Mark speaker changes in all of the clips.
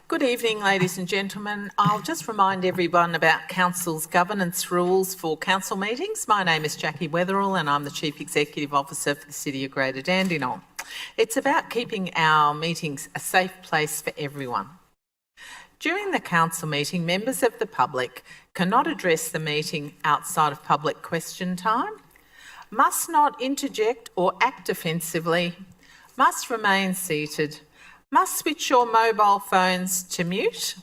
Speaker 1: Good evening, ladies and gentlemen. I'll just remind everyone about Council's governance rules for council meetings. My name is Jackie Weatherall and I'm the Chief Executive Officer for the City of Greater Dandenong. It's about keeping our meetings a safe place for everyone. During the council meeting, members of the public cannot address the meeting outside of public question time, must not interject or act offensively, must remain seated, must switch your mobile phones to mute,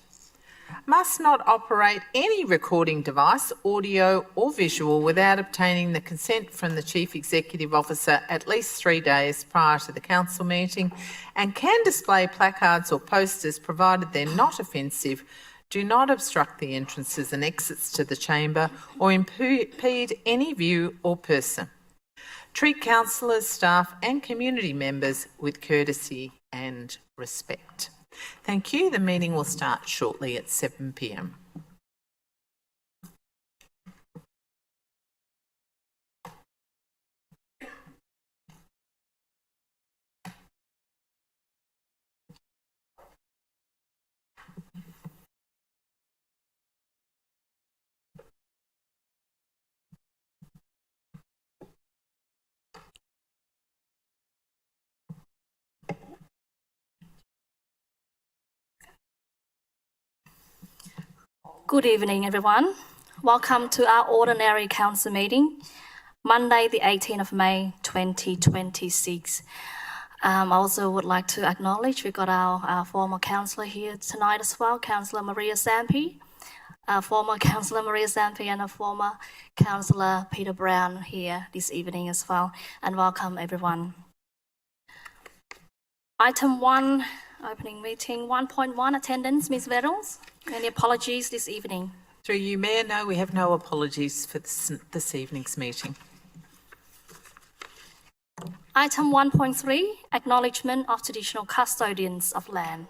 Speaker 1: must not operate any recording device, audio or visual, without obtaining the consent from the Chief Executive Officer at least 3 days prior to the council meeting, and can display placards or posters provided they're not offensive, do not obstruct the entrances and exits to the chamber or impede any view or person. Treat councillors, staff and community members with courtesy and respect. Thank you. The meeting will start shortly at 7 p.m.
Speaker 2: Good evening, everyone. Welcome to our ordinary council meeting, Monday, the 18th of May, 2026. I also would like to acknowledge we've got our former councillor here tonight as well, Councillor Maria Sampi, former Councillor Maria Sampi and a former Councillor Peter Brown here this evening as well. And welcome, everyone. Item 1, opening meeting, 1.1, attendance, Ms. Vettles. Any apologies this evening?
Speaker 1: Through you, Mayor, no, we have no apologies for this evening's meeting.
Speaker 2: Item 1.3, acknowledgement of traditional custodians of land.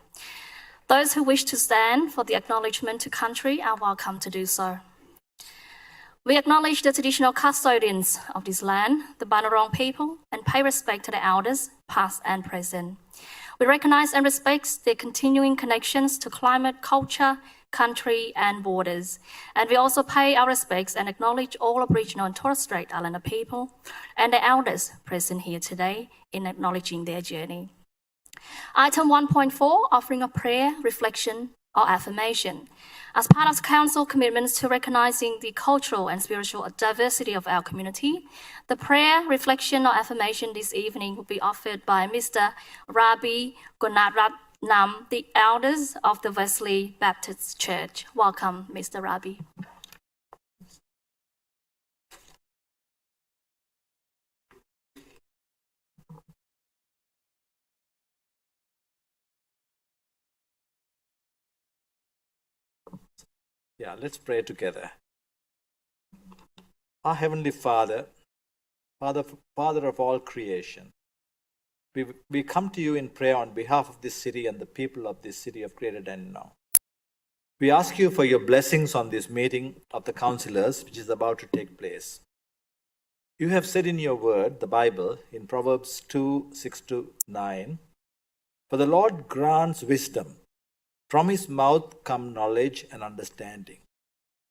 Speaker 2: Those who wish to stand for the acknowledgement to country are welcome to do so. We acknowledge the traditional custodians of this land, the Bunurong people, and pay respect to the elders, past and present. We recognise and respect their continuing connections to climate, culture, country and borders. And we also pay our respects and acknowledge all Aboriginal and Torres Strait Islander people and the elders present here today in acknowledging their journey. Item 1.4, offering a prayer, reflection or affirmation. As part of Council commitments to recognising the cultural and spiritual diversity of our community, the prayer, reflection or affirmation this evening will be offered by Mr. Rabi Gunaratnam, the elders of the Wesley Baptist Church. Welcome, Mr. Rabi.
Speaker 3: Yeah, let's pray together. Our Heavenly Father, Father of all creation, we come to you in prayer on behalf of this city and the people of this city of Greater Dandenong. We ask you for your blessings on this meeting of the councillors, which is about to take place. You have said in your word, the Bible, in Proverbs 2:6-9, for the Lord grants wisdom. From his mouth come knowledge and understanding.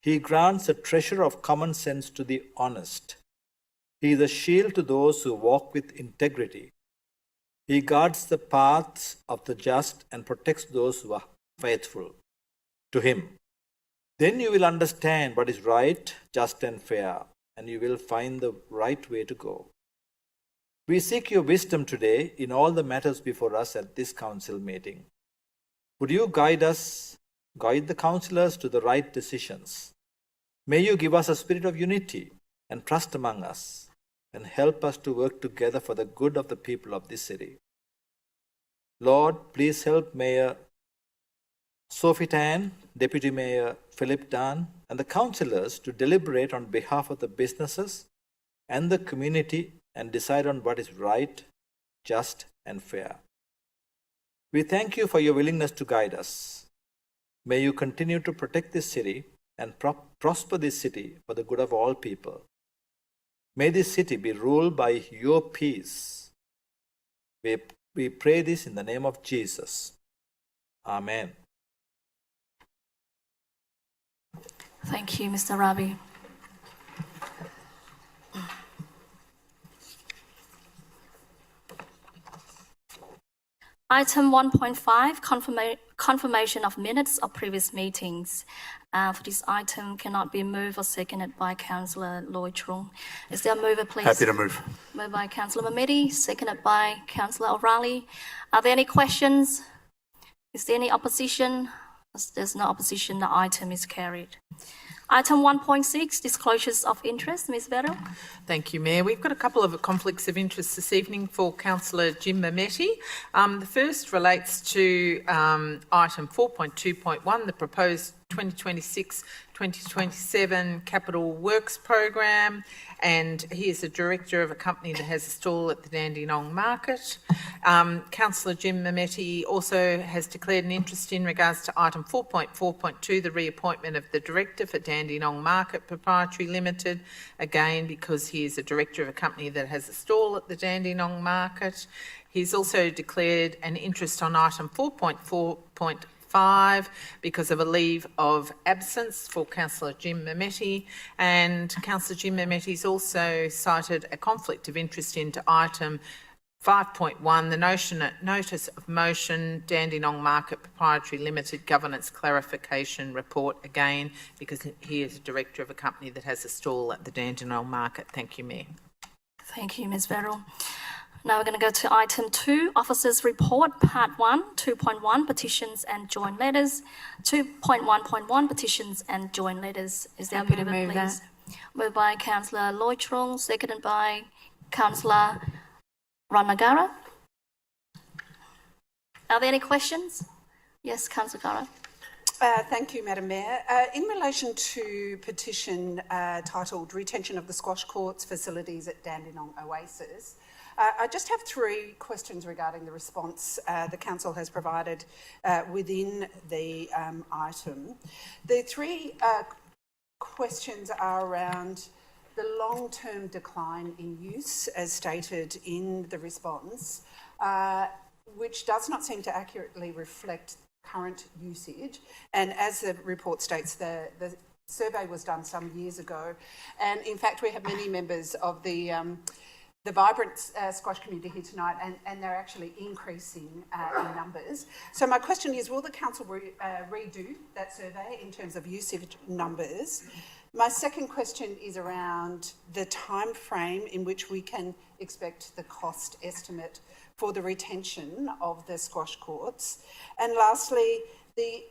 Speaker 3: He grants a treasure of common sense to the honest. He is a shield to those who walk with integrity. He guards the paths of the just and protects those who are faithful to him. Then you will understand what is right, just and fair, and you will find the right way to go. We seek your wisdom today in all the matters before us at this council meeting. Would you guide the councillors to the right decisions? May you give us a spirit of unity and trust among us, and help us to work together for the good of the people of this city. Lord, please help Mayor Sophie Tan, Deputy Mayor Philip Dunn, and the councillors to deliberate on behalf of the businesses and the community and decide on what is right, just, and fair. We thank you for your willingness to guide us. May you continue to protect this city and prosper this city for the good of all people. May this city be ruled by your peace. We pray this in the name of Jesus. Amen.
Speaker 2: Thank you, Mr. Ravi. Item 1.5, confirmation of minutes of previous meetings. For this item cannot be moved or seconded by Councillor Lloyd Trung. Is there a mover, please?
Speaker 4: Happy to move.
Speaker 2: Moved by Councillor Mamidi, seconded by Councillor O'Reilly. Are there any questions? Is there any opposition? As there's no opposition, the item is carried. Item 1.6, disclosures of interest. Ms. Vero.
Speaker 1: Thank you, Mayor. We've got a couple of conflicts of interest this evening for Councillor Jim Mametti. The first relates to item 4.2.1, the proposed 2026-2027 Capital Works Program, and he is a director of a company that has a stall at the Dandenong Market. Councillor Jim Mametti also has declared an interest in regards to item 4.4.2, the reappointment of the director for Dandenong Market Proprietary Limited, again because he is a director of a company that has a stall at the Dandenong Market. He's also declared an interest on item 4.4.5 because of a leave of absence for Councillor Jim Mametti, and Councillor Jim Mametti's also cited a conflict of interest into item 5.1, the notice of motion, Dandenong Market Proprietary Limited Governance Clarification Report, again because he is a director of a company that has a stall at the Dandenong Market. Thank you, Mayor.
Speaker 2: Thank you, Ms. Vero. Now we're going to go to item 2, Officers' Report, Part 1, 2.1, Petitions and Joint Letters, 2.1.1, Petitions and Joint Letters. Is there a mover, please? Moved by Councillor Lloyd Trung, seconded by Councillor Ranagara. Are there any questions? Yes, Councillor Gara.
Speaker 5: Thank you, Madam Mayor. In relation to petition titled Retention of the Squash Courts Facilities at Dandenong Oasis, I just have 3 questions regarding the response the Council has provided within the item. The 3 questions are around the long-term decline in use, as stated in the response, which does not seem to accurately reflect current usage. And as the report states, the survey was done some years ago, and in fact we have many members of the vibrant squash community here tonight, and they're actually increasing in numbers. So my question is, will the Council redo that survey in terms of usage numbers? My second question is around the time frame in which we can expect the cost estimate for the retention of the squash courts. And lastly, the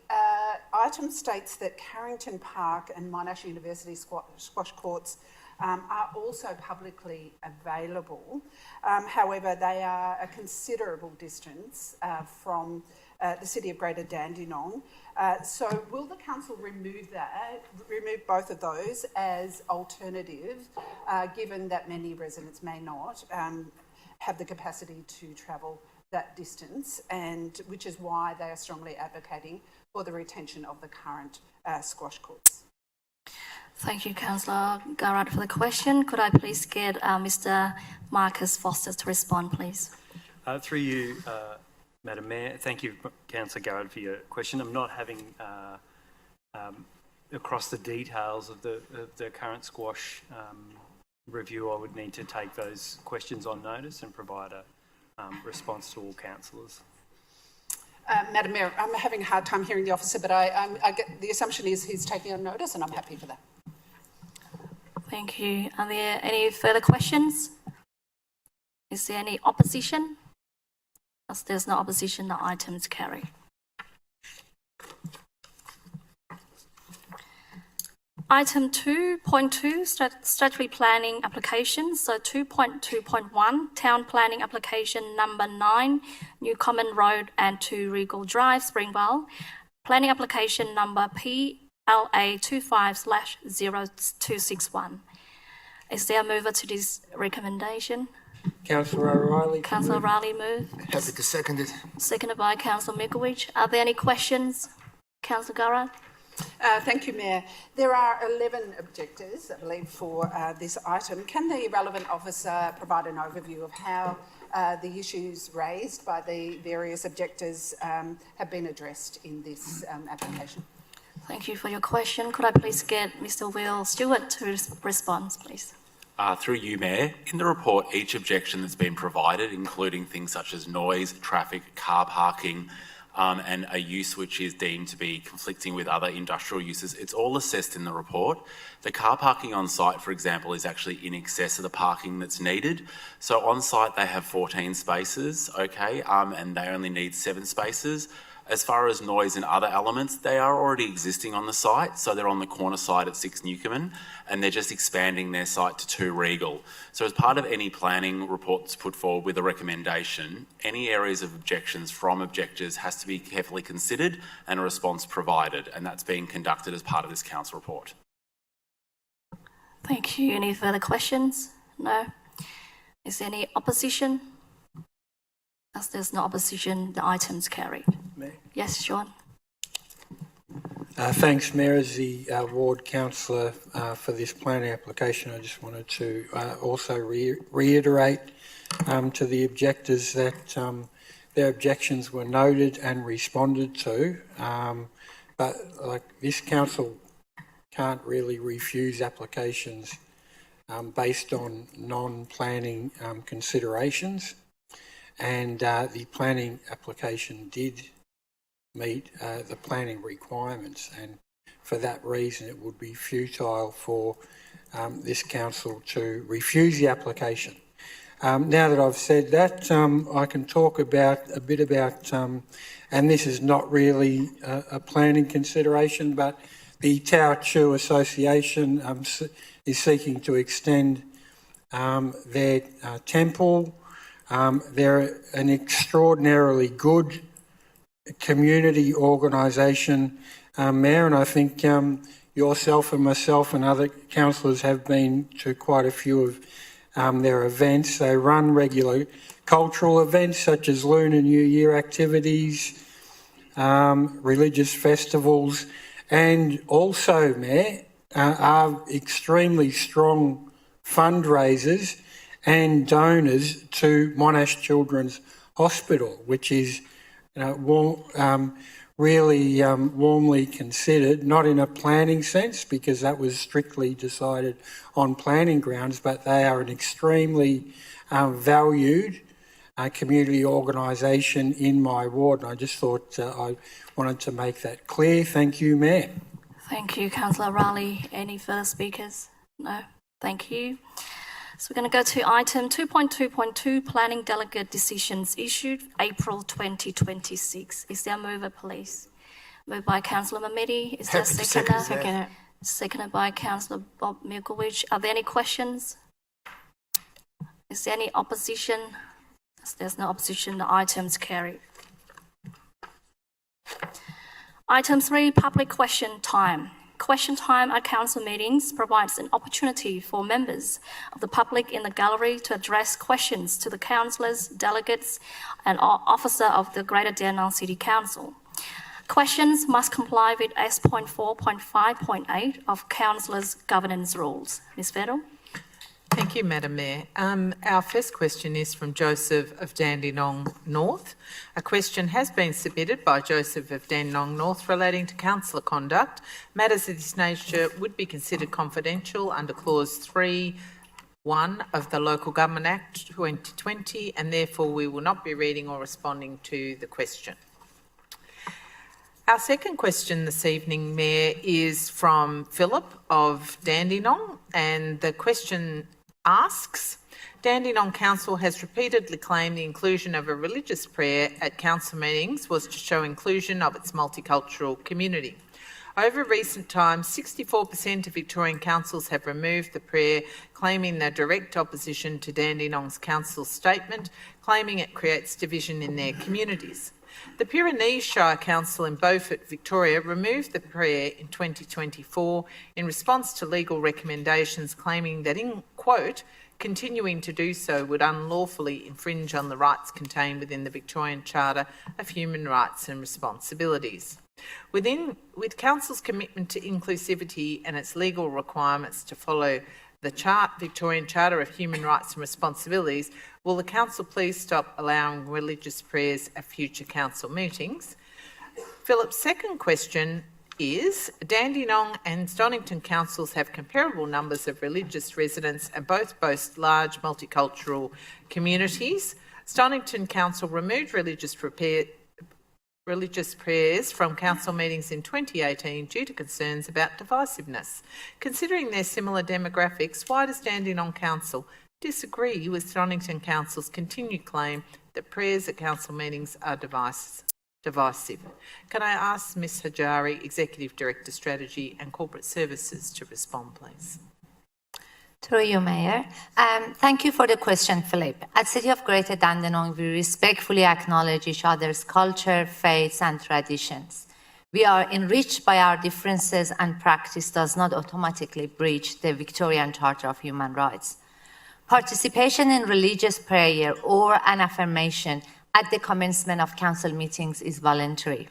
Speaker 5: item states that Carrington Park and Monash University squash courts are also publicly available. However, they are a considerable distance from the City of Greater Dandenong. So will the Council remove both of those as alternatives, given that many residents may not have the capacity to travel that distance, and which is why they are strongly advocating for the retention of the current squash courts?
Speaker 2: Thank you, Councillor Garrard, for the question. Could I please get Mr. Marcus Foster to respond, please?
Speaker 6: Through you, Madam Mayor, thank you, Councillor Garrard, for your question. I'm not having across the details of the current squash review. I would need to take those questions on notice and provide a response to all councillors.
Speaker 5: Madam Mayor, I'm having a hard time hearing the officer, but I get the assumption is he's taking on notice, and I'm happy for that.
Speaker 2: Thank you. Are there any further questions? Is there any opposition? As there's no opposition, the item is carried. Item 2.2, statutory planning applications. So 2.2.1, town planning application number 9, New Common Road and 2 Regal Drive, Springvale. Planning application number PLA25/0261. Is there a mover to this recommendation?
Speaker 4: Councillor O'Reilly.
Speaker 2: Councillor O'Reilly move.
Speaker 4: Happy to second it.
Speaker 2: Seconded by Councillor Mikulj. Are there any questions? Councillor Garrard?
Speaker 5: Thank you, Mayor. There are 11 objectors, I believe, for this item. Can the relevant officer provide an overview of how the issues raised by the various objectors have been addressed in this application?
Speaker 2: Thank you for your question. Could I please get Mr. Will Stewart to respond, please?
Speaker 7: Through you, Mayor, in the report, each objection that's been provided, including things such as noise, traffic, car parking, and a use which is deemed to be conflicting with other industrial uses, it's all assessed in the report. The car parking on site, for example, is actually in excess of the parking that's needed. So on site they have 14 spaces, okay, and they only need 7 spaces. As far as noise and other elements, they are already existing on the site. So they're on the corner side at 6 Newcomen, and they're just expanding their site to 2 Regal. So as part of any planning reports put forward with a recommendation, any areas of objections from objectors has to be carefully considered and a response provided, and that's being conducted as part of this council report.
Speaker 2: Thank you. Any further questions? No. Is there any opposition? As there's no opposition, the item's carried.
Speaker 4: Mayor.
Speaker 2: Yes, Sean.
Speaker 4: Thanks, Mayor. As the ward councillor for this planning application, I just wanted to also reiterate to the objectors that their objections were noted and responded to. But like this council can't really refuse applications based on non-planning considerations. And the planning application did meet the planning requirements, and for that reason it would be futile for this council to refuse the application. Now that I've said that, I can talk about a bit about, and this is not really a planning consideration, but the Tao Chu Association is seeking to extend their temple. They're an extraordinarily good community organisation, Mayor, and I think yourself and myself and other councillors have been to quite a few of their events. They run regular cultural events such as Lunar New Year activities, religious festivals, and also, Mayor, are extremely strong fundraisers and donors to Monash Children's Hospital, which is really warmly considered, not in a planning sense because that was strictly decided on planning grounds, but they are an extremely valued community organisation in my ward, and I just thought I wanted to make that clear. Thank you, Mayor.
Speaker 2: Thank you, Councillor Riley. Any further speakers? No. Thank you. So we're going to go to item 2.2.2, Planning Delegate Decisions issued April 2026. Is there a mover, please? Moved by Councillor Mamedi. Is there a seconder?
Speaker 8: Second.
Speaker 2: Seconded by Councillor Bob Milkowicz. Are there any questions? Is there any opposition? As there's no opposition, the item's carried. Item 3, public question time. Question time at council meetings provides an opportunity for members of the public in the gallery to address questions to the councillors, delegates, and officer of the Greater Dandenong City Council. Questions must comply with S.4.5.8 of councillors' governance rules. Ms. Vettel.
Speaker 1: Thank you, Madam Mayor. Our first question is from Joseph of Dandenong North. A question has been submitted by Joseph of Dandenong North relating to councillor conduct. Matters of this nature would be considered confidential under Clause 3(1) of the Local Government Act 2020, and therefore we will not be reading or responding to the question. Our second question this evening, Mayor, is from Philip of Dandenong, and the question asks, Dandenong Council has repeatedly claimed the inclusion of a religious prayer at council meetings was to show inclusion of its multicultural community. Over recent times, 64% of Victorian councils have removed the prayer, claiming their direct opposition to Dandenong's council statement, claiming it creates division in their communities. The Pyrenees Shire Council in Beaufort, Victoria, removed the prayer in 2024 in response to legal recommendations claiming that, in quote, continuing to do so would unlawfully infringe on the rights contained within the Victorian Charter of Human Rights and Responsibilities. With Council's commitment to inclusivity and its legal requirements to follow the Victorian Charter of Human Rights and Responsibilities, will the Council please stop allowing religious prayers at future Council meetings? Philip's second question is, Dandenong and Stonnington councils have comparable numbers of religious residents and both boast large multicultural communities. Stonnington Council removed religious prayers from council meetings in 2018 due to concerns about divisiveness. Considering their similar demographics, why does Dandenong Council disagree with Stonnington Council's continued claim that prayers at council meetings are divisive? Can I ask Ms Hajari, Executive Director, Strategy and Corporate Services, to respond, please?
Speaker 8: Through you, Mayor. Thank you for the question, Philip. At City of Greater Dandenong, we respectfully acknowledge each other's culture, faiths and traditions. We are enriched by our differences and practice does not automatically breach the Victorian Charter of Human Rights. Participation in religious prayer or an affirmation at the commencement of council meetings is voluntary.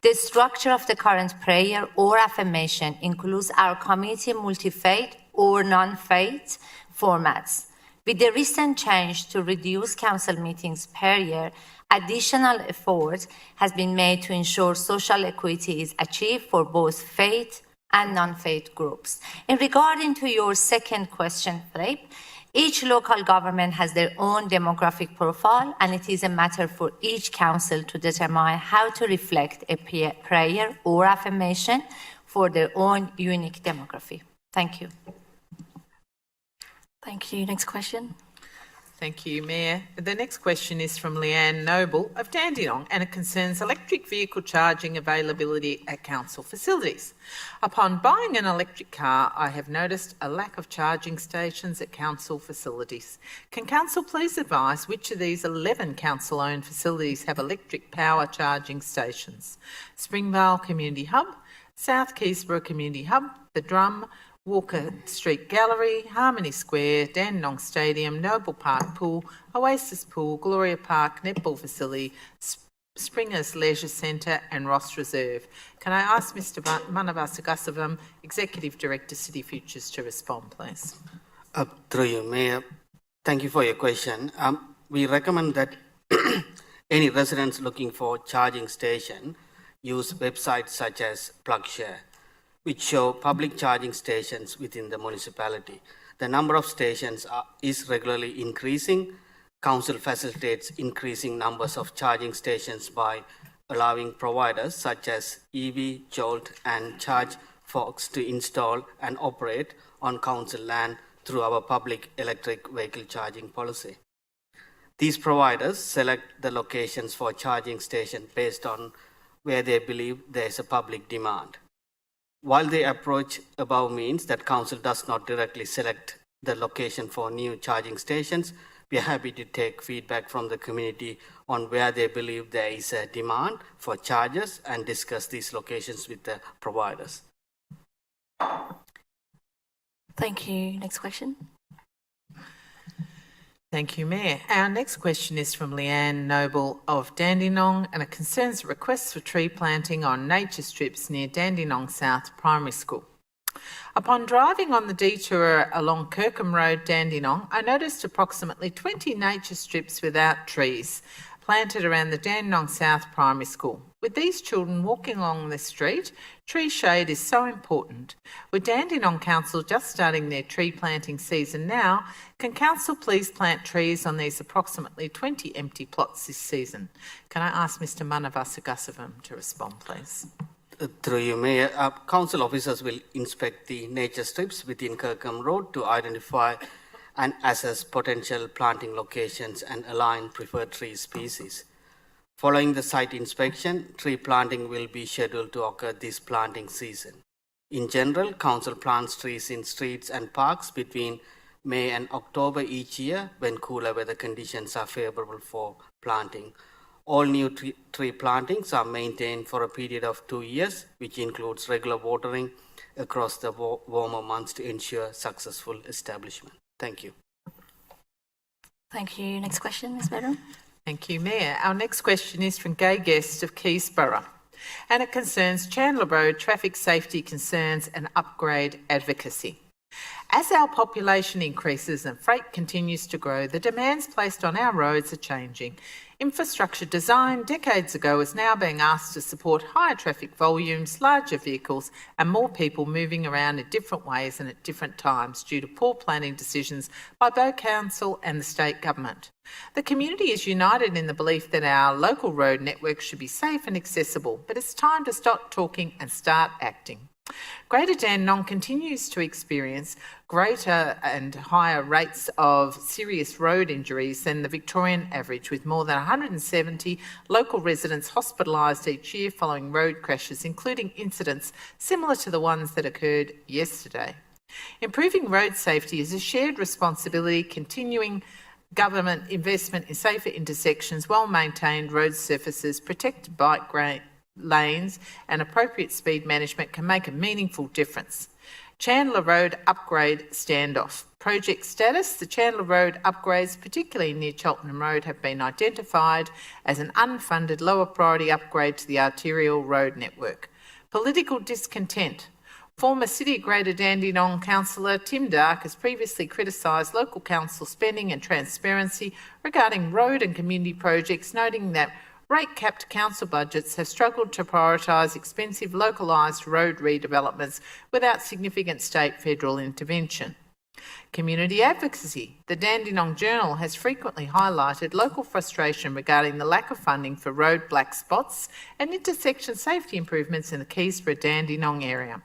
Speaker 8: The structure of the current prayer or affirmation includes our community multi-faith or non-faith formats. With the recent change to reduce council meetings per year, additional effort has been made to ensure social equity is achieved for both faith and non-faith groups. In regarding to your second question, Philip, each local government has their own demographic profile, and it is a matter for each council to determine how to reflect a prayer or affirmation for their own unique demography. Thank you.
Speaker 2: Thank you. Next question.
Speaker 1: Thank you, Mayor. The next question is from Leanne Noble of Dandenong, and it concerns electric vehicle charging availability at council facilities. Upon buying an electric car, I have noticed a lack of charging stations at council facilities. Can council please advise which of these 11 council-owned facilities have electric power charging stations? Springvale Community Hub, South Keysborough Community Hub, The Drum, Walker Street Gallery, Harmony Square, Dandenong Stadium, Noble Park Pool, Oasis Pool, Gloria Park Netball Facility, Springers Leisure Centre and Ross Reserve. Can I ask Mr Manavasagasavam, Executive Director, City Futures, to respond, please?
Speaker 9: Through you, Mayor. Thank you for your question. We recommend that any residents looking for charging station use websites such as PlugShare, which show public charging stations within the municipality. The number of stations is regularly increasing. Council facilitates increasing numbers of charging stations by allowing providers such as EV, Jolt and ChargeFox to install and operate on council land through our public electric vehicle charging policy. These providers select the locations for charging station based on where they believe there is a public demand. While the approach above means that council does not directly select the location for new charging stations, we are happy to take feedback from the community on where they believe there is a demand for chargers and discuss these locations with the providers.
Speaker 2: Thank you. Next question.
Speaker 1: Thank you, Mayor. Our next question is from Leanne Noble of Dandenong, and it concerns requests for tree planting on nature strips near Dandenong South Primary School. Upon driving on the detour along Kirkham Road, Dandenong, I noticed approximately 20 nature strips without trees planted around the Dandenong South Primary School. With these children walking along the street, tree shade is so important. With Dandenong Council just starting their tree planting season now, can Council please plant trees on these approximately 20 empty plots this season? Can I ask Mr Manavasagasavam to respond, please?
Speaker 9: Through you, Mayor, council officers will inspect the nature strips within Kirkham Road to identify and assess potential planting locations and align preferred tree species. Following the site inspection, tree planting will be scheduled to occur this planting season. In general, council plants trees in streets and parks between May and October each year when cooler weather conditions are favourable for planting. All new tree plantings are maintained for a period of 2 years, which includes regular watering across the warmer months to ensure successful establishment. Thank you.
Speaker 2: Thank you. Next question, Ms. Bedram.
Speaker 1: Thank you, Mayor. Our next question is from Gay Guest of Keysborough. and it concerns Chandler Road traffic safety concerns and upgrade advocacy. As our population increases and freight continues to grow, the demands placed on our roads are changing. Infrastructure design decades ago is now being asked to support higher traffic volumes, larger vehicles and more people moving around in different ways and at different times due to poor planning decisions by both council and the state government. The community is united in the belief that our local road network should be safe and accessible, but it's time to stop talking and start acting. Greater Dandenong continues to experience greater and higher rates of serious road injuries than the Victorian average, with more than 170 local residents hospitalised each year following road crashes, including incidents similar to the ones that occurred yesterday. Improving road safety is a shared responsibility. Continuing government investment in safer intersections, well-maintained road surfaces, protected bike lanes and appropriate speed management can make a meaningful difference. Chandler Road upgrade standoff. Project status: the Chandler Road upgrades, particularly near Cheltenham Road, have been identified as an unfunded lower priority upgrade to the arterial road network. Political discontent. Former City of Greater Dandenong Councillor Tim Dark has previously criticised local council spending and transparency regarding road and community projects, noting that rate-capped council budgets have struggled to prioritise expensive localised road redevelopments without significant state-federal intervention. Community advocacy. The Dandenong Journal has frequently highlighted local frustration regarding the lack of funding for road black spots and intersection safety improvements in the Keysborough-Dandenong area.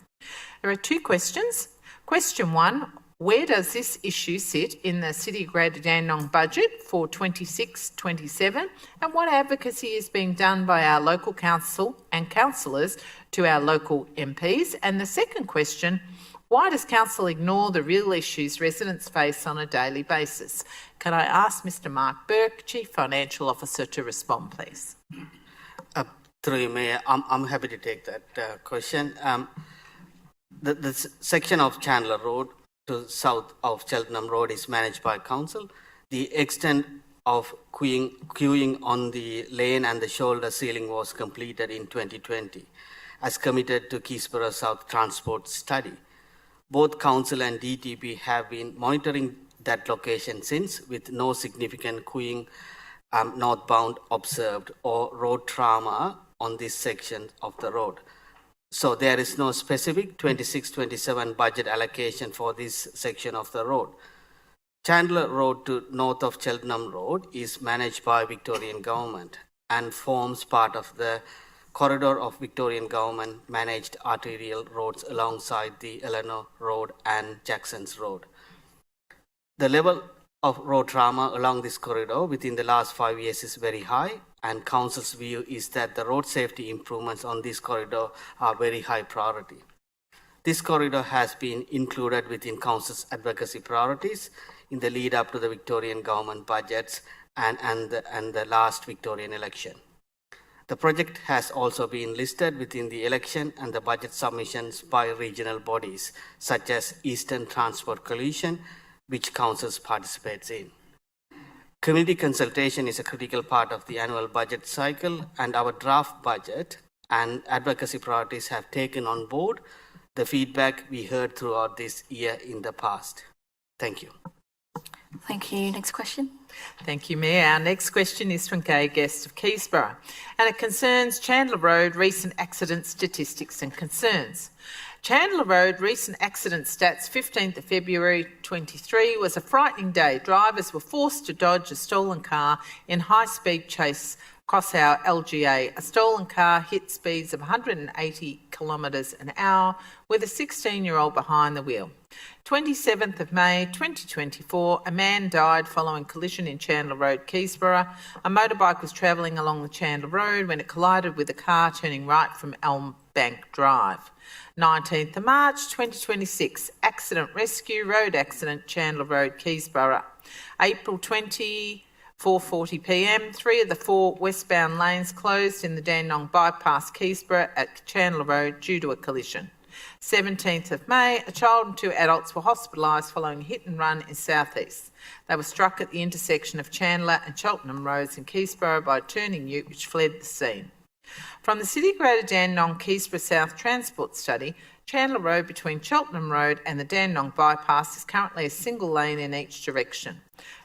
Speaker 1: There are two questions. Question 1. Where does this issue sit in the City of Greater Dandenong budget for 26-27, and what advocacy is being done by our local council and councillors to our local MPs? And the second question, why does council ignore the real issues residents face on a daily basis? Can I ask Mr Mark Burke, Chief Financial Officer, to respond, please?
Speaker 9: Through you, Mayor, I'm happy to take that question. The section of Chandler Road to south of Cheltenham Road is managed by council. The extent of queuing on the lane and the shoulder ceiling was completed in 2020 as committed to Keysborough South Transport Study. Both council and DTP have been monitoring that location since, with no significant queuing northbound observed or road trauma on this section of the road. So there is no specific 26-27 budget allocation for this section of the road. Chandler Road to north of Cheltenham Road is managed by Victorian Government and forms part of the corridor of Victorian Government managed arterial roads alongside the Eleanor Road and Jackson's Road. The level of road trauma along this corridor within the last 5 years is very high, and council's view is that the road safety improvements on this corridor are very high priority. This corridor has been included within council's advocacy priorities in the lead up to the Victorian government budgets and the last Victorian election. The project has also been listed within the election and the budget submissions by regional bodies such as Eastern Transport Coalition, which council participates in. Community consultation is a critical part of the annual budget cycle, and our draft budget and advocacy priorities have taken on board the feedback we heard throughout this year in the past. Thank you.
Speaker 2: Thank you. Next question.
Speaker 1: Thank you, Mayor. Our next question is from Gay Guest of Keysborough, and it concerns Chandler Road recent accident statistics and concerns. Chandler Road recent accident stats 15th of February 23 was a frightening day. Drivers were forced to dodge a stolen car in high-speed chase across our LGA. A stolen car hit speeds of 180 kilometres an hour with a 16-year-old behind the wheel. 27th of May 2024, a man died following collision in Chandler Road, Keysborough. A motorbike was travelling along the Chandler Road when it collided with a car turning right from Elm Bank Drive. 19th of March 2026, accident rescue, road accident, Chandler Road, Keysborough. April 20, 4:40 p.m, 3 of the 4 westbound lanes closed in the Dandenong bypass, Keysborough at Chandler Road due to a collision. 17th of May, a child and 2 adults were hospitalised following a hit and run in South East. They were struck at the intersection of Chandler and Cheltenham Roads in Keysborough by a turning ute which fled the scene. From the City Greater Dandenong Keysborough South Transport Study, Chandler Road between Cheltenham Road and the Dandenong Bypass is currently a single lane in each direction.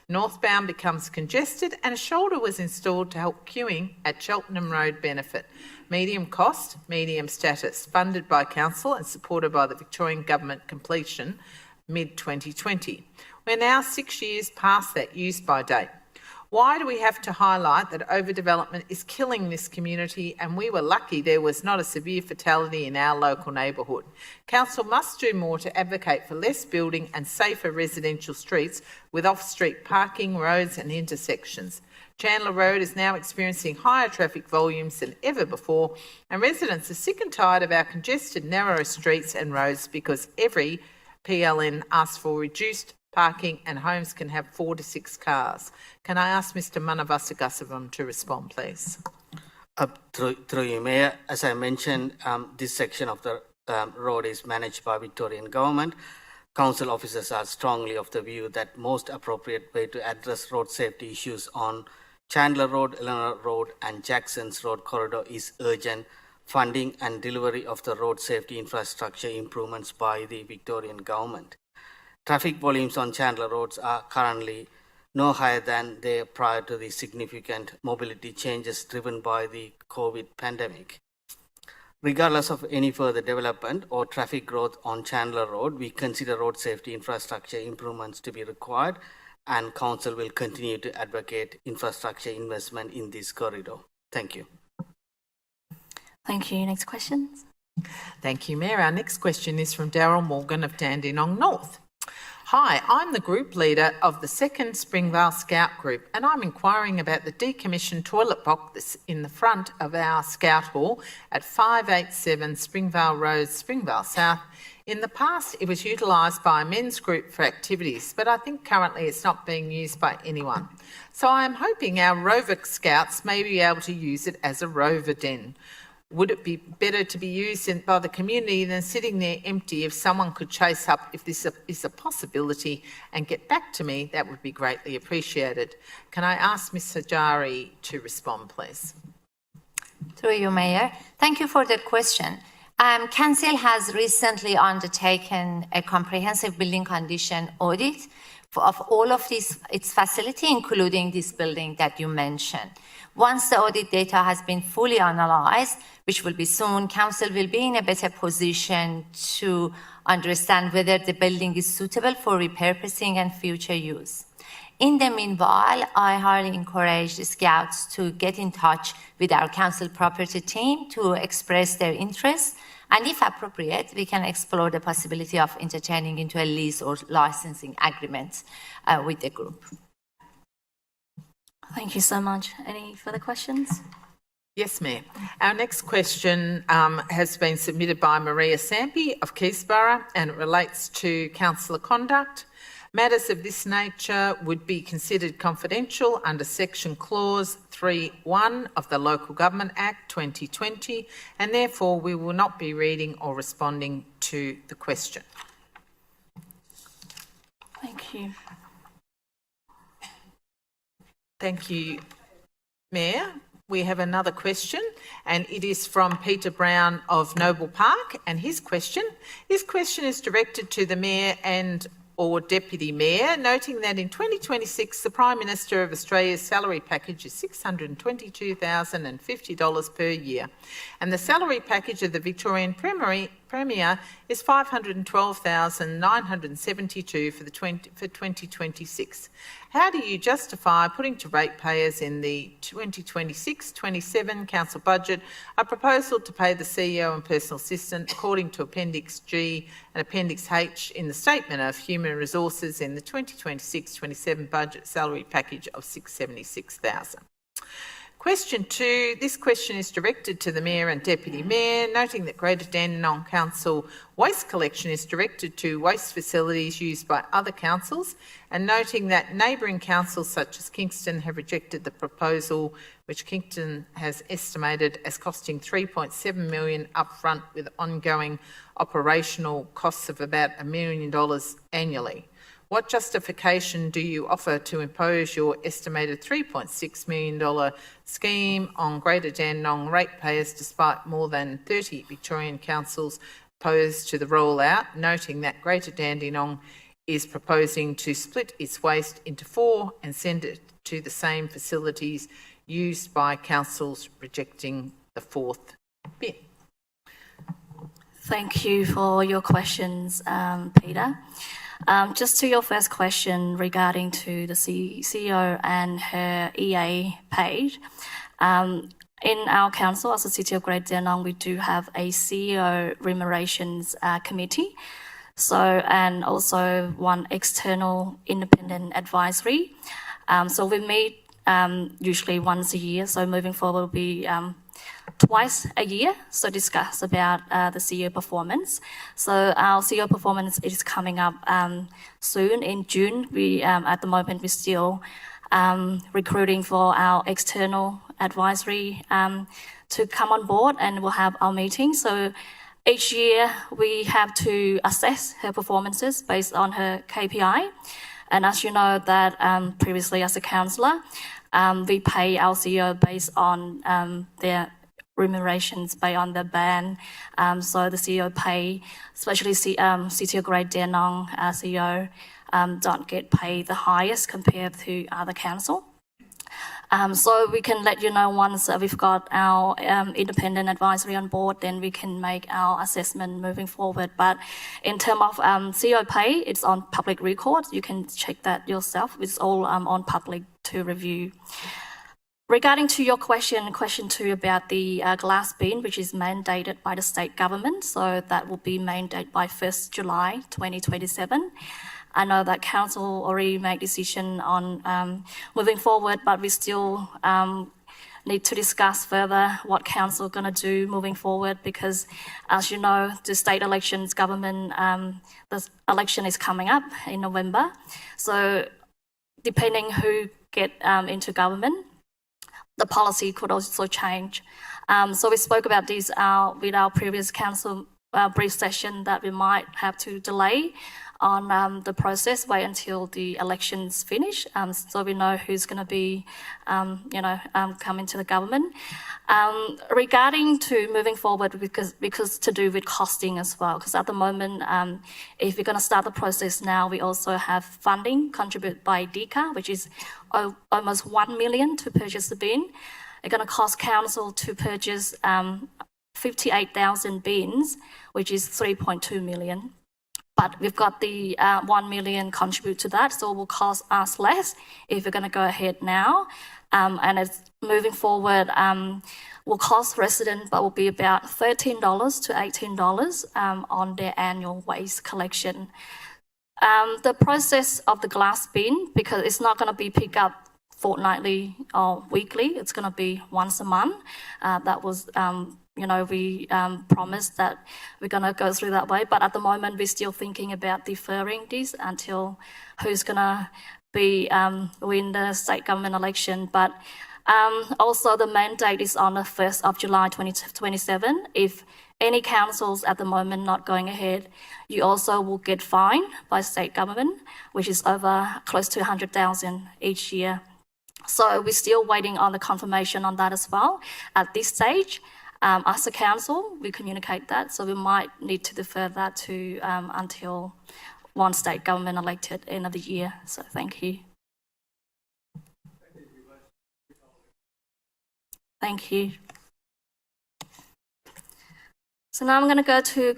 Speaker 1: Northbound becomes congested and a shoulder was installed to help queuing at Cheltenham Road benefit. Medium cost, medium status, funded by Council and supported by the Victorian Government, completion mid-2020. We're now 6 years past that use-by date. Why do we have to highlight that overdevelopment is killing this community, and we were lucky there was not a severe fatality in our local neighbourhood? Council must do more to advocate for less building and safer residential streets with off-street parking, roads and intersections. Chandler Road is now experiencing higher traffic volumes than ever before, and residents are sick and tired of our congested, narrow streets and roads because every PLN asks for reduced parking and homes can have 4 to 6 cars. Can I ask Mr Manavasagasavam to respond, please?
Speaker 9: Through you, Mayor, as I mentioned, this section of the road is managed by Victorian Government. Council officers are strongly of the view that most appropriate way to address road safety issues on Chandler Road, Eleanor Road and Jackson's Road corridor is urgent funding and delivery of the road safety infrastructure improvements by the Victorian Government. Traffic volumes on Chandler roads are currently no higher than they prior to the significant mobility changes driven by the COVID pandemic. Regardless of any further development or traffic growth on Chandler Road, we consider road safety infrastructure improvements to be required, and Council will continue to advocate infrastructure investment in this corridor. Thank you.
Speaker 2: Thank you. Next questions.
Speaker 1: Thank you, Mayor. Our next question is from Daryl Morgan of Dandenong North. Hi, I'm the group leader of the 2nd Springvale Scout Group, and I'm inquiring about the decommissioned toilet box in the front of our Scout Hall at 587 Springvale Road, Springvale South. In the past, it was utilised by a men's group for activities, but I think currently it's not being used by anyone. So I'm hoping our Rover Scouts may be able to use it as a Rover den. Would it be better to be used by the community than sitting there empty? If someone could chase up if this is a possibility and get back to me, that would be greatly appreciated. Can I ask Ms Sajari to respond, please?
Speaker 8: Through you, Mayor. Thank you for the question. Council has recently undertaken a comprehensive building condition audit of all of its facility, including this building that you mentioned. Once the audit data has been fully analysed, which will be soon, Council will be in a better position to understand whether the building is suitable for repurposing and future use. In the meanwhile, I highly encourage the Scouts to get in touch with our Council property team to express their interest, and if appropriate, we can explore the possibility of entertaining into a lease or licensing agreement with the group.
Speaker 2: Thank you so much. Any further questions?
Speaker 1: Yes, Mayor. Our next question has been submitted by Maria Sampi of Keysborough, and it relates to councillor conduct. Matters of this nature would be considered confidential under section clause 3.1 of the Local Government Act 2020, and therefore we will not be reading or responding to the question.
Speaker 2: Thank you.
Speaker 1: Thank you, Mayor. We have another question, and it is from Peter Brown of Noble Park, and his question is directed to the Mayor and or Deputy Mayor, noting that in 2026 the Prime Minister of Australia's salary package is $622,050 per year, and the salary package of the Victorian Premier is $512,972 for 2026. How do you justify putting to ratepayers in the 2026-27 council budget a proposal to pay the CEO and personal assistant according to Appendix G and Appendix H in the Statement of Human Resources in the 2026-27 budget salary package of $676,000? Question 2. This question is directed to the Mayor and Deputy Mayor, noting that Greater Dandenong Council waste collection is directed to waste facilities used by other councils, and noting that neighbouring councils such as Kingston have rejected the proposal, which Kingston has estimated as costing $3.7 million upfront with ongoing operational costs of about $1 million annually. What justification do you offer to impose your estimated $3.6 million scheme on Greater Dandenong ratepayers despite more than 30 Victorian councils opposed to the rollout, noting that Greater Dandenong is proposing to split its waste into 4 and send it to the same facilities used by councils rejecting the 4th bin?
Speaker 2: Thank you for your questions, Peter. Just to your first question regarding to the CEO and her EA page, in our council, as the City of Greater Dandenong, we do have a CEO remunerations committee. So, and also one external independent advisory. So we meet usually once a year. So moving forward will be twice a year, so discuss about the CEO performance. So our CEO performance is coming up soon in June. We at the moment we're still recruiting for our external advisory to come on board, and we'll have our meeting. So each year we have to assess her performances based on her KPI. And as you know that previously as a councillor, we pay our CEO based on their remunerations based on the band. So the CEO pay, especially City of Greater Dandenong CEO, don't get paid the highest compared to other council. So we can let you know once we've got our independent advisory on board, then we can make our assessment moving forward. But in terms of CEO pay, it's on public record. You can check that yourself. It's all on public to review. Regarding to your question 2 about the glass bin, which is mandated by the state government, so that will be mandated by 1st July 2027. I know that council already made decision on moving forward, but we still need to discuss further what council going to do moving forward, because as you know, the state elections government, the election is coming up in November. So depending who get into government, the policy could also change. So we spoke about this with our previous council brief session that we might have to delay on the process, wait until the elections finish, so we know who's going to be, coming to the government. Regarding to moving forward, because to do with costing as well, because at the moment, if we're going to start the process now, we also have funding contributed by DECA, which is almost 1 million to purchase the bin. It's going to cost council to purchase 58,000 bins, which is 3.2 million. But we've got the 1 million contribute to that, so it will cost us less if we're going to go ahead now. And it's moving forward, will cost residents, but will be about $13 to $18 on their annual waste collection. The process of the glass bin, because it's not going to be picked up fortnightly or weekly, it's going to be once a month. That was we promised that we're going to go through that way. But at the moment, we're still thinking about deferring this until who's going to be win the state government election. But also the mandate is on the 1st of July 2027. If any councils at the moment not going ahead, you also will get fined by state government, which is over close to 100,000 each year. So we're still waiting on the confirmation on that as well. At this stage, as a council, we communicate that, so we might need to defer that to until one state government elected end of the year. So thank you. Thank you. So now I'm going to go to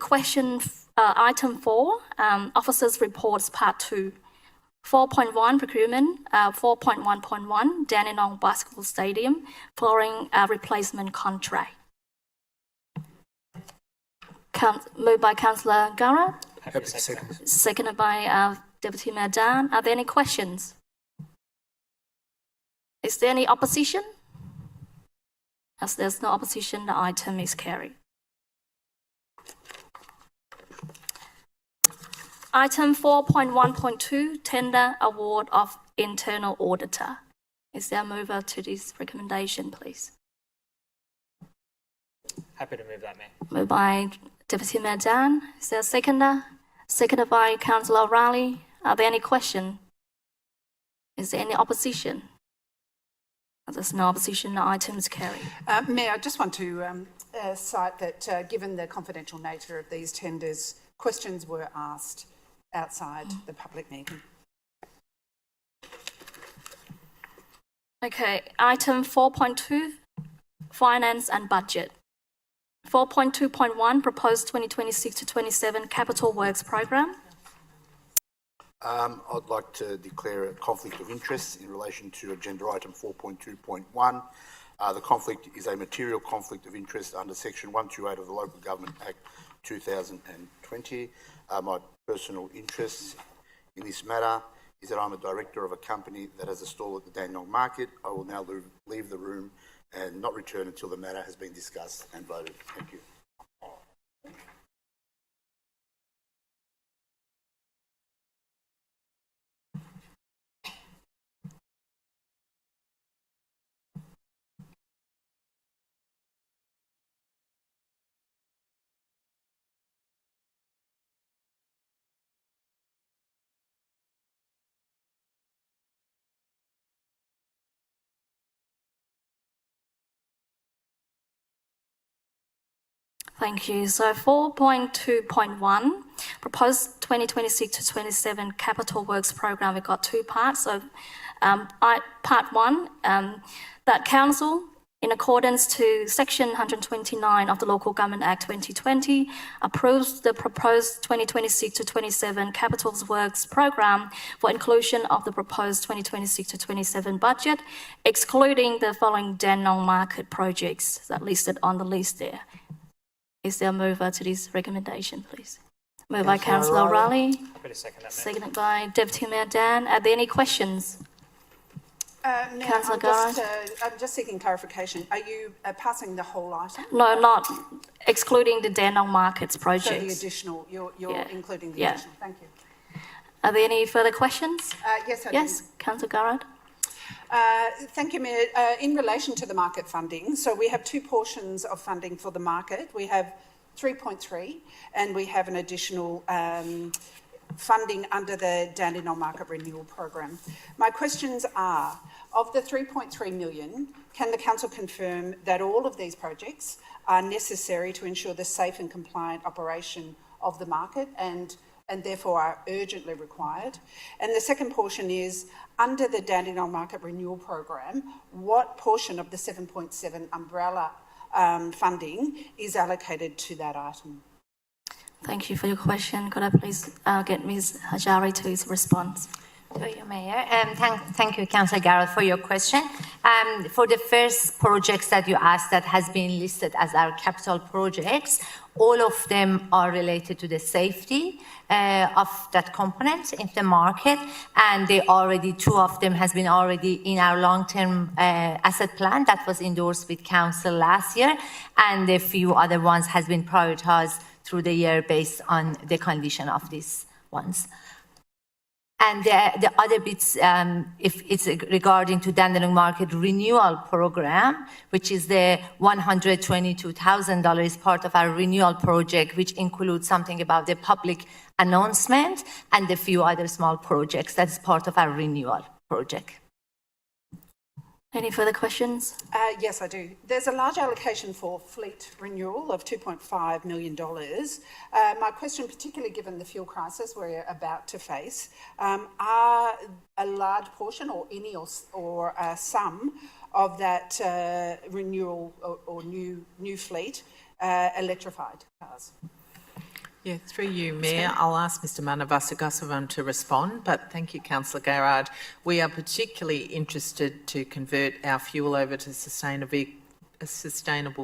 Speaker 2: item 4, Officers' Reports Part 2. 4.1 Procurement, 4.1.1 Dandenong Basketball Stadium, following a replacement contract. Moved by Councillor Gara. Seconded by Deputy Mayor Dan. Are there any questions? Is there any opposition? As there's no opposition, the item is carried. Item 4.1.2, Tender Award of Internal Auditor. Is there a mover to this recommendation, please?
Speaker 10: Happy to move that, Mayor.
Speaker 2: Moved by Deputy Mayor Dan. Is there a seconder? Seconded by Councillor O'Reilly. Are there any questions? Is there any opposition? There's no opposition, the item is carried.
Speaker 5: Mayor, I just want to cite that given the confidential nature of these tenders, questions were asked outside the public meeting.
Speaker 2: Okay, item 4.2, finance and budget. 4.2.1, proposed 2026 to 27 capital works program.
Speaker 10: I'd like to declare a conflict of interest in relation to agenda item 4.2.1. The conflict is a material conflict of interest under section 128 of the Local Government Act 2020. My personal interest in this matter is that I'm a director of a company that has a stall at the Dandenong Market. I will now leave the room and not return until the matter has been discussed and voted. Thank you.
Speaker 2: Thank you. So 4.2.1, proposed 2026 to 27 capital works program. We've got two parts. So part one, that council, in accordance to section 129 of the Local Government Act 2020, approves the proposed 2026 to 27 capital works program for inclusion of the proposed 2026 to 27 budget, excluding the following Dandenong Market projects that are listed on the list there. Is there a mover to this recommendation, please? Moved by Councillor Riley.
Speaker 6: Happy to second that, Mayor.
Speaker 2: Seconded by Deputy Mayor Dan. Are there any questions?
Speaker 5: Mayor,
Speaker 2: Councillor
Speaker 5: I'm just seeking clarification. Are you passing the whole item?
Speaker 2: No, not excluding the Dandenong Markets
Speaker 5: So the
Speaker 2: projects.
Speaker 5: additional, you're
Speaker 2: Yeah.
Speaker 5: including the
Speaker 2: Yeah.
Speaker 5: additional. Thank you.
Speaker 2: Are there any further questions?
Speaker 5: Yes, I do.
Speaker 2: Yes, Councillor Garrard.
Speaker 5: Thank you, Mayor. In relation to the market funding, so we have two portions of funding for the market. We have 3.3 and we have an additional funding under the Dandenong Market Renewal Program. My questions are, of the 3.3 million, can the council confirm that all of these projects are necessary to ensure the safe and compliant operation of the market and therefore are urgently required? And the second portion is, under the Dandenong Market Renewal Program, what portion of the 7.7 umbrella funding is allocated to that item?
Speaker 2: Thank you for your question. Could I please get Ms. Hajari to respond?
Speaker 8: Through you, Mayor. Thank you, Councillor Garrett, for your question. For the first projects that you asked that has been listed as our capital projects, all of them are related to the safety of that component in the market, and two of them has been already in our long-term asset plan that was endorsed with Council last year, and a few other ones has been prioritized through the year based on the condition of these ones. And the other bits, if it's regarding to Dandenong Market Renewal Program, which is the $122,000 is part of our renewal project, which includes something about the public announcement and a few other small projects. That's part of our renewal project.
Speaker 2: Any further questions?
Speaker 5: Yes, I do. There's a large allocation for fleet renewal of $2.5 million. My question, particularly given the fuel crisis we're about to face, are a large portion or any or some of that renewal or new fleet electrified cars?
Speaker 1: Yeah, through you, Mayor, I'll ask Mr Manavasagasavan to respond, but thank you, Councillor Garrard. We are particularly interested to convert our fuel over to sustainable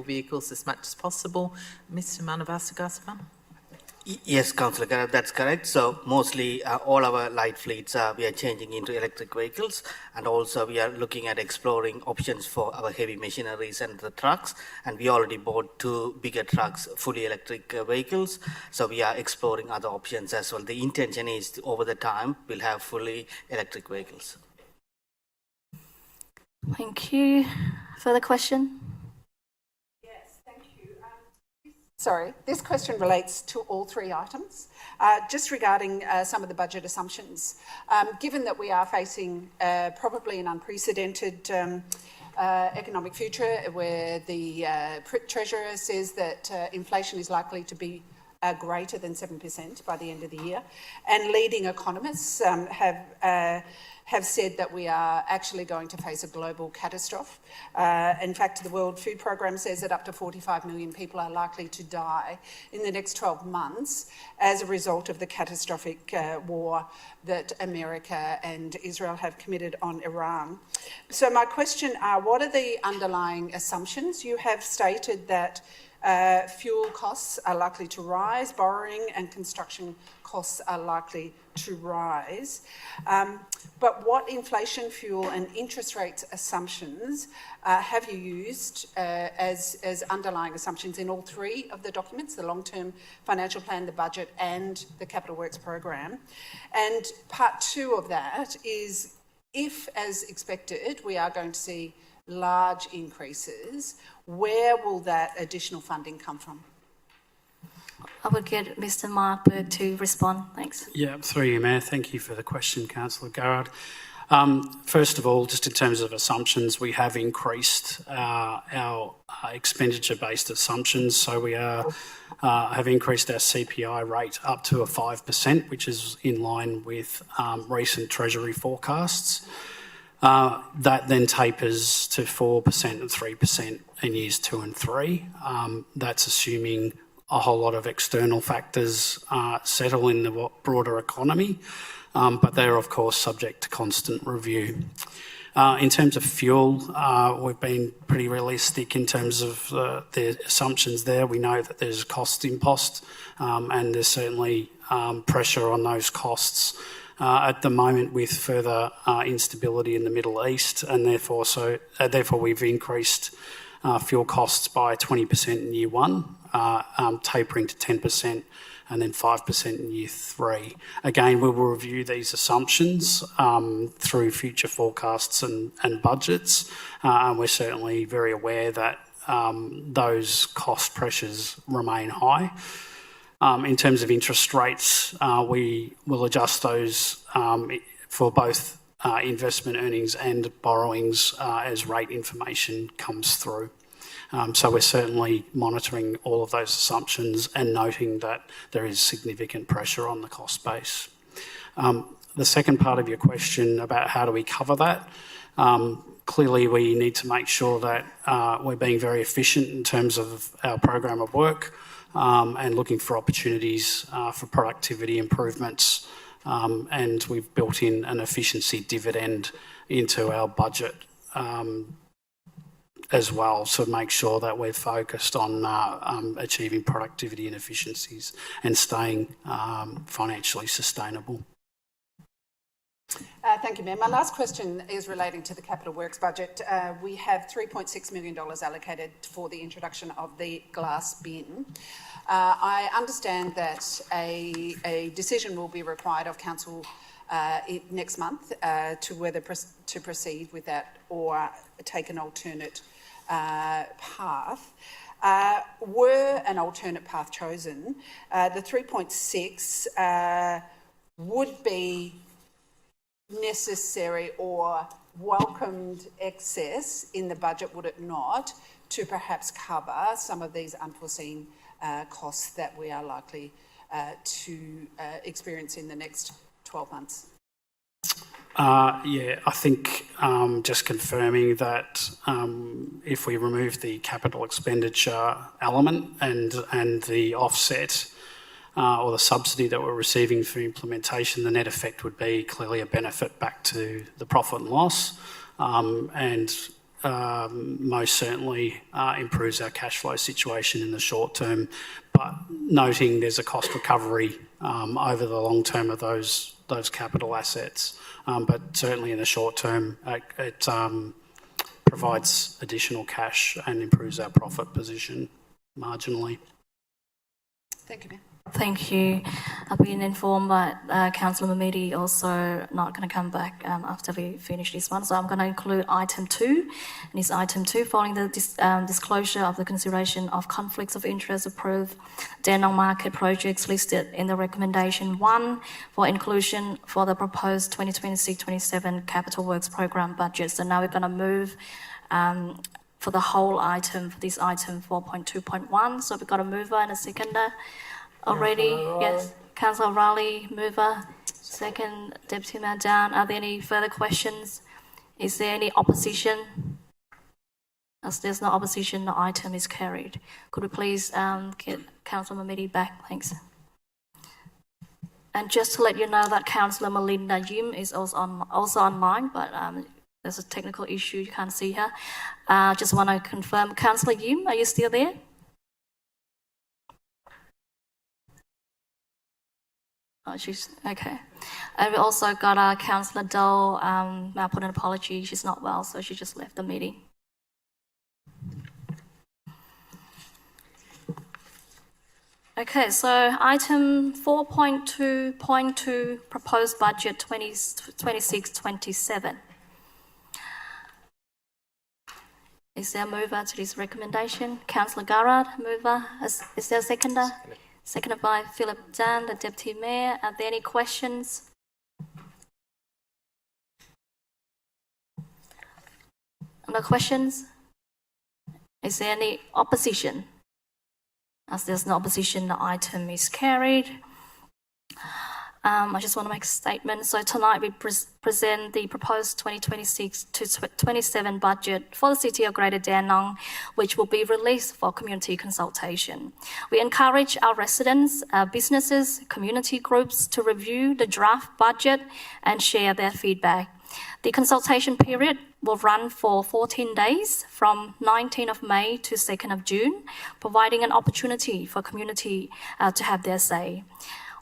Speaker 1: vehicles as much as possible. Mr Manavasagasavan?
Speaker 9: Yes, Councillor Garrett, that's correct. So mostly all our light fleets, we are changing into electric vehicles, and also we are looking at exploring options for our heavy machineries and the trucks, and we already bought 2 bigger trucks, fully electric vehicles, so we are exploring other options as well. The intention is over the time we'll have fully electric vehicles.
Speaker 2: Thank you. Further question?
Speaker 5: Sorry, this question relates to all three items. Just regarding some of the budget assumptions. Given that we are facing probably an unprecedented economic future where the Treasurer says that inflation is likely to be greater than 7% by the end of the year, and leading economists have said that we are actually going to face a global catastrophe. In fact, the World Food Programme says that up to 45 million people are likely to die in the next 12 months as a result of the catastrophic war that America and Israel have committed on Iran. So my question are, what are the underlying assumptions? You have stated that fuel costs are likely to rise, borrowing and construction costs are likely to rise. But what inflation, fuel and interest rates assumptions have you used as underlying assumptions in all three of the documents, the long-term financial plan, the budget and the Capital Works program? And part two of that is, if, as expected, we are going to see large increases, where will that additional funding come from?
Speaker 2: I would get Mr. Mark Bird to respond. Thanks.
Speaker 11: Yeah, through you, Mayor. Thank you for the question, Councillor Garrard. First of all, just in terms of assumptions, we have increased our expenditure-based assumptions. So we have increased our CPI rate up to a 5%, which is in line with recent Treasury forecasts. That then tapers to 4% and 3% in years 2 and 3. That's assuming a whole lot of external factors settle in the broader economy, but they're of course subject to constant review. In terms of fuel, we've been pretty realistic in terms of the assumptions there. We know that there's cost impost and there's certainly pressure on those costs at the moment with further instability in the Middle East, and therefore we've increased fuel costs by 20% in year 1, tapering to 10% and then 5% in year 3. Again, we will review these assumptions through future forecasts and budgets, and we're certainly very aware that those cost pressures remain high. In terms of interest rates, we will adjust those for both investment earnings and borrowings as rate information comes through. So we're certainly monitoring all of those assumptions and noting that there is significant pressure on the cost base. The second part of your question about how do we cover that, clearly we need to make sure that we're being very efficient in terms of our program of work and looking for opportunities for productivity improvements, and we've built in an efficiency dividend into our budget as well, to make sure that we're focused on achieving productivity and efficiencies and staying financially sustainable.
Speaker 5: Thank you, Mayor. My last question is relating to the Capital Works budget. We have $3.6 million allocated for the introduction of the glass bin. I understand that a decision will be required of Council next month to whether to proceed with that or take an alternate path. Were an alternate path chosen, the 3.6 would be necessary or welcomed excess in the budget, would it not, to perhaps cover some of these unforeseen costs that we are likely to experience in the next 12 months?
Speaker 11: Yeah, I think just confirming that if we remove the capital expenditure element and the offset or the subsidy that we're receiving for implementation, the net effect would be clearly a benefit back to the profit and loss, and most certainly improves our cash flow situation in the short term, but noting there's a cost recovery over the long term of those capital assets. But certainly in the short term, it provides additional cash and improves our profit position marginally.
Speaker 5: Thank you, Mayor.
Speaker 2: Thank you. I've been informed by Councillor Mamidi also not going to come back after we finish this one. So I'm going to include item 2. And it's item 2, following the disclosure of the consideration of conflicts of interest approved Dandenong market projects listed in the recommendation 1 for inclusion for the proposed 2026-27 capital works program budget. So now we're going to move for the whole item, for this item 4.2.1. So we've got a mover and a seconder. Already, yes. Councillor Raleigh, mover. Second, Deputy Mayor Down. Are there any further questions? Is there any opposition? As there's no opposition, the item is carried. Could we please get Councillor Mamidi back? Thanks. And just to let you know that Councillor Melinda Yim is also online, but there's a technical issue, you can't see her. Just want to confirm, Councillor Yim, are you still there? Oh, she's okay. And we also got Councillor Dole. I put an apology. She's not well, so she just left the meeting. Okay, so item 4.2.2, proposed budget 26-27. Is there a mover to this recommendation? Councillor Garrard, mover. Is there a seconder? Seconded by Philip Dan, the Deputy Mayor. Are there any questions? No questions? Is there any opposition? As there's no opposition, the item is carried. I just want to make a statement. So tonight we present the proposed 2026-27 budget for the City of Greater Dandenong, which will be released for community consultation. We encourage our residents, businesses, community groups to review the draft budget and share their feedback. The consultation period will run for 14 days from 19th of May to 2nd of June, providing an opportunity for community to have their say.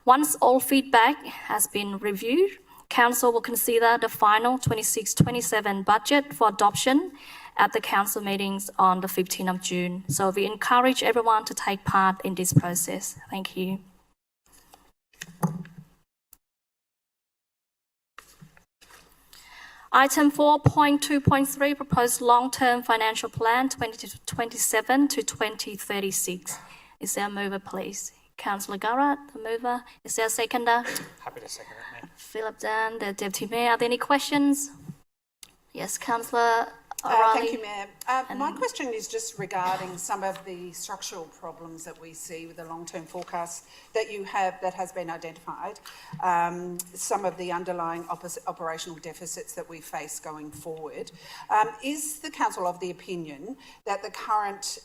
Speaker 2: Once all feedback has been reviewed, Council will consider the final 26-27 budget for adoption at the Council meetings on the 15th of June. So we encourage everyone to take part in this process. Thank you. Item 4.2.3, proposed long-term financial plan 2027 to 2036. Is there a mover, please? Councillor Garrard, the mover. Is there a seconder?
Speaker 11: Happy to second it, Mayor.
Speaker 2: Philip Dan, the Deputy Mayor. Are there any questions? Yes, Councillor O'Reilly.
Speaker 5: Thank you, Mayor. My question is just regarding some of the structural problems that we see with the long-term forecast that you have that has been identified, some of the underlying operational deficits that we face going forward. Is the Council of the opinion that the current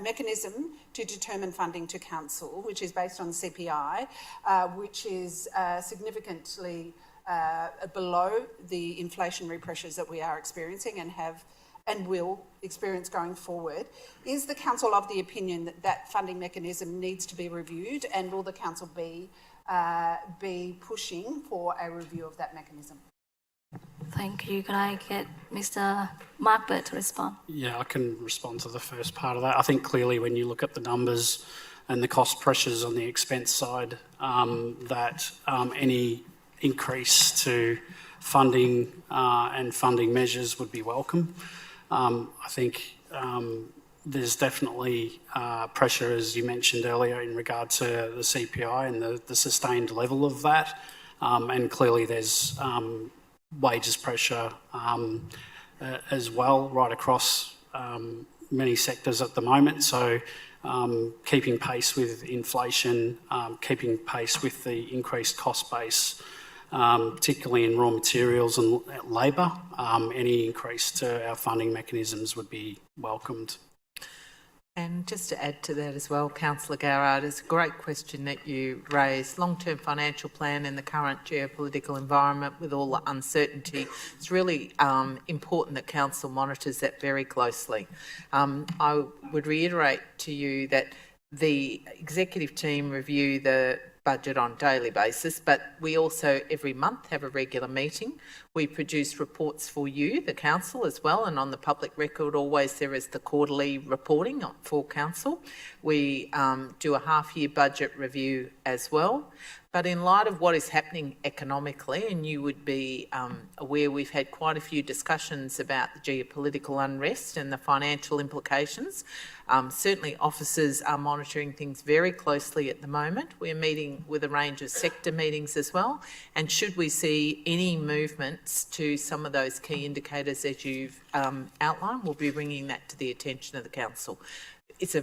Speaker 5: mechanism to determine funding to Council, which is based on CPI, which is significantly below the inflationary pressures that we are experiencing and will experience going forward, is the Council of the opinion that that funding mechanism needs to be reviewed, and will the Council be pushing for a review of that mechanism?
Speaker 2: Thank you. Can I get Mr. Markbert to respond?
Speaker 11: Yeah, I can respond to the first part of that. I think clearly when you look at the numbers and the cost pressures on the expense side, that any increase to funding and funding measures would be welcome. I think there's definitely pressure, as you mentioned earlier, in regard to the CPI and the sustained level of that. And clearly there's wages pressure as well right across many sectors at the moment. So keeping pace with inflation, keeping pace with the increased cost base, particularly in raw materials and labour, any increase to our funding mechanisms would be welcomed.
Speaker 1: And just to add to that as well, Councillor Garrard, it's a great question that you raised. Long-term financial plan in the current geopolitical environment with all the uncertainty, it's really important that Council monitors that very closely. I would reiterate to you that the executive team review the budget on a daily basis, but we also every month have a regular meeting. We produce reports for you, the council, as well, and on the public record always there is the quarterly reporting for council. We do a half-year budget review as well. But in light of what is happening economically, and you would be aware we've had quite a few discussions about the geopolitical unrest and the financial implications. Certainly officers are monitoring things very closely at the moment. We're meeting with a range of sector meetings as well. And should we see any movements to some of those key indicators as you've outlined, we'll be bringing that to the attention of the council. It's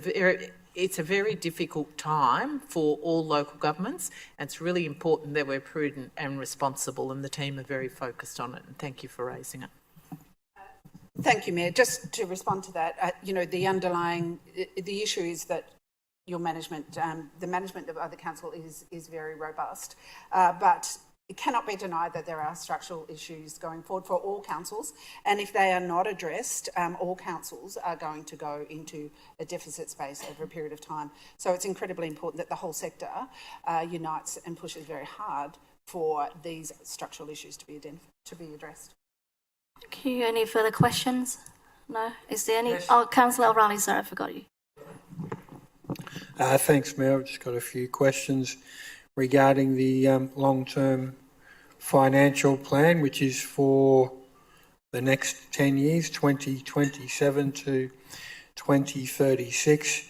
Speaker 1: a very difficult time for all local governments, and it's really important that we're prudent and responsible, and the team are very focused on it, and thank you for raising it.
Speaker 5: Thank you, Mayor. Just to respond to that, the issue is that your management, the management of the council is very robust, but it cannot be denied that there are structural issues going forward for all councils, and if they are not addressed, all councils are going to go into a deficit space over a period of time. So it's incredibly important that the whole sector unites and pushes very hard for these structural issues to be addressed.
Speaker 2: Thank you. Any further questions? No? Is there any? Yes. Oh, Councillor O'Reilly, sorry, I forgot you.
Speaker 4: Thanks, Mayor. I've just got a few questions regarding the long-term financial plan, which is for the next 10 years, 2027 to 2036.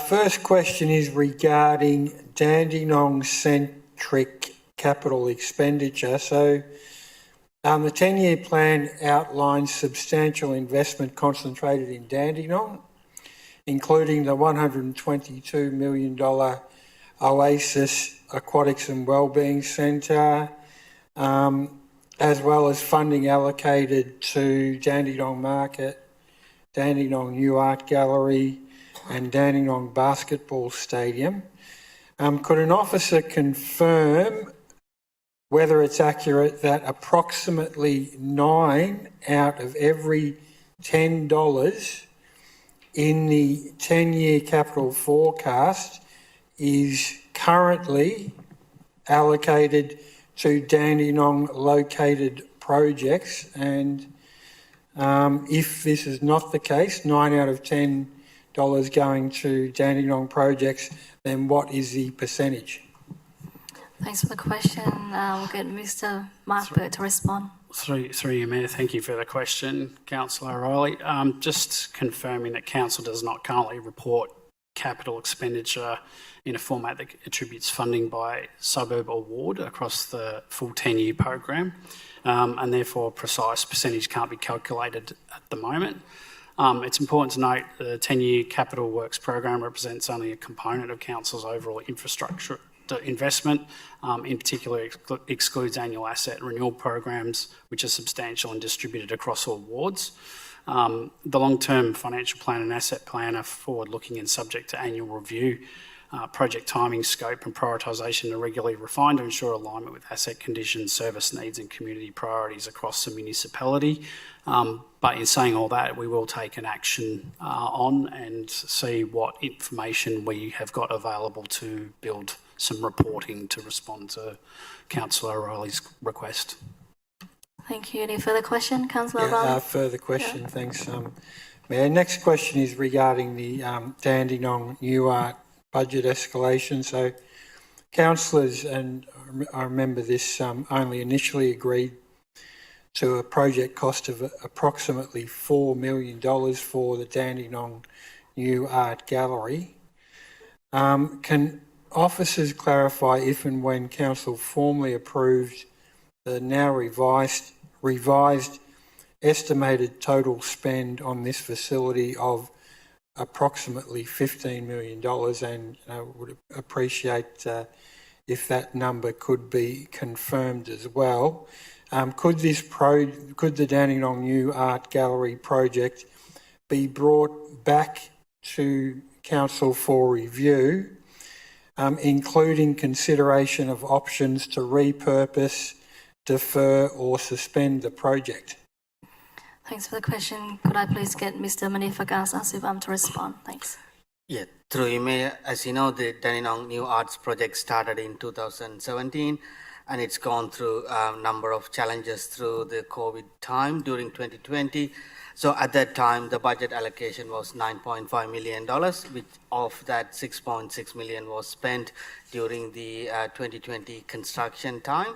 Speaker 4: First question is regarding Dandenong-centric capital expenditure. So the 10-year plan outlines substantial investment concentrated in Dandenong, including the $122 million Oasis Aquatics and Wellbeing Centre, as well as funding allocated to Dandenong Market, Dandenong New Art Gallery and Dandenong Basketball Stadium. Could an officer confirm whether it's accurate that approximately 9 out of every $10 in the 10-year capital forecast is currently allocated to Dandenong located projects? And if this is not the case, 9 out of $10 going to Dandenong projects, then what is the percentage?
Speaker 2: Thanks for the question. We'll get Mr. Mark Burt to respond.
Speaker 11: Through you, Mayor, thank you for the question, Councillor O'Reilly. Just confirming that Council does not currently report capital expenditure in a format that attributes funding by suburb or ward across the full 10-year program, and therefore a precise percentage can't be calculated at the moment. It's important to note the 10-year capital works program represents only a component of Council's overall infrastructure investment. In particular, excludes annual asset renewal programs, which are substantial and distributed across all wards. The long-term financial plan and asset plan are forward-looking and subject to annual review. Project timing, scope and prioritisation are regularly refined to ensure alignment with asset conditions, service needs and community priorities across the municipality. But in saying all that, we will take an action on and see what information we have got available to build some reporting to respond to Councillor O'Reilly's request.
Speaker 2: Thank you. Any further question, Councillor O'Reilly?
Speaker 4: Further question, thanks, Mayor. Next question is regarding the Dandenong New Art budget escalation. So councillors, and I remember this, only initially agreed to a project cost of approximately $4 million for the Dandenong New Art Gallery. Can officers clarify if and when Council formally approved the now revised estimated total spend on this facility of approximately $15 million, and I would appreciate if that number could be confirmed as well. Could the Dandenong New Art Gallery project be brought back to Council for review, including consideration of options to repurpose, defer or suspend the project?
Speaker 2: Thanks for the question. Could I please get Mr. Manifagas Asivam to respond? Thanks.
Speaker 9: Yeah, through you, Mayor. As you know, the Dandenong New Arts Project started in 2017, and it's gone through a number of challenges through the COVID time during 2020. So at that time, the budget allocation was $9.5 million, which of that $6.6 million was spent during the 2020 construction time.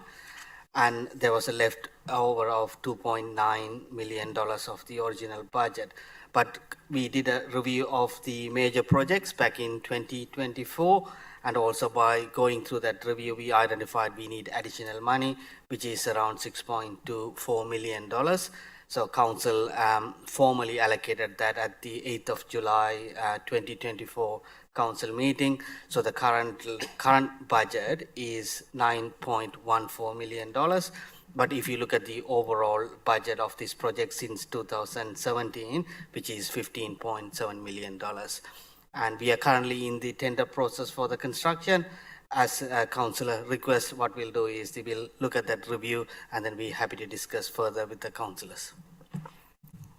Speaker 9: And there was a leftover of $2.9 million of the original budget. But we did a review of the major projects back in 2024, and also by going through that review, we identified we need additional money, which is around $6.24 million. So Council formally allocated that at the 8th of July 2024 Council meeting. So the current budget is $9.14 million. But if you look at the overall budget of this project since 2017, which is $15.7 million. And we are currently in the tender process for the construction. As Councillor requests, what we'll do is we will look at that review and then be happy to discuss further with the councillors.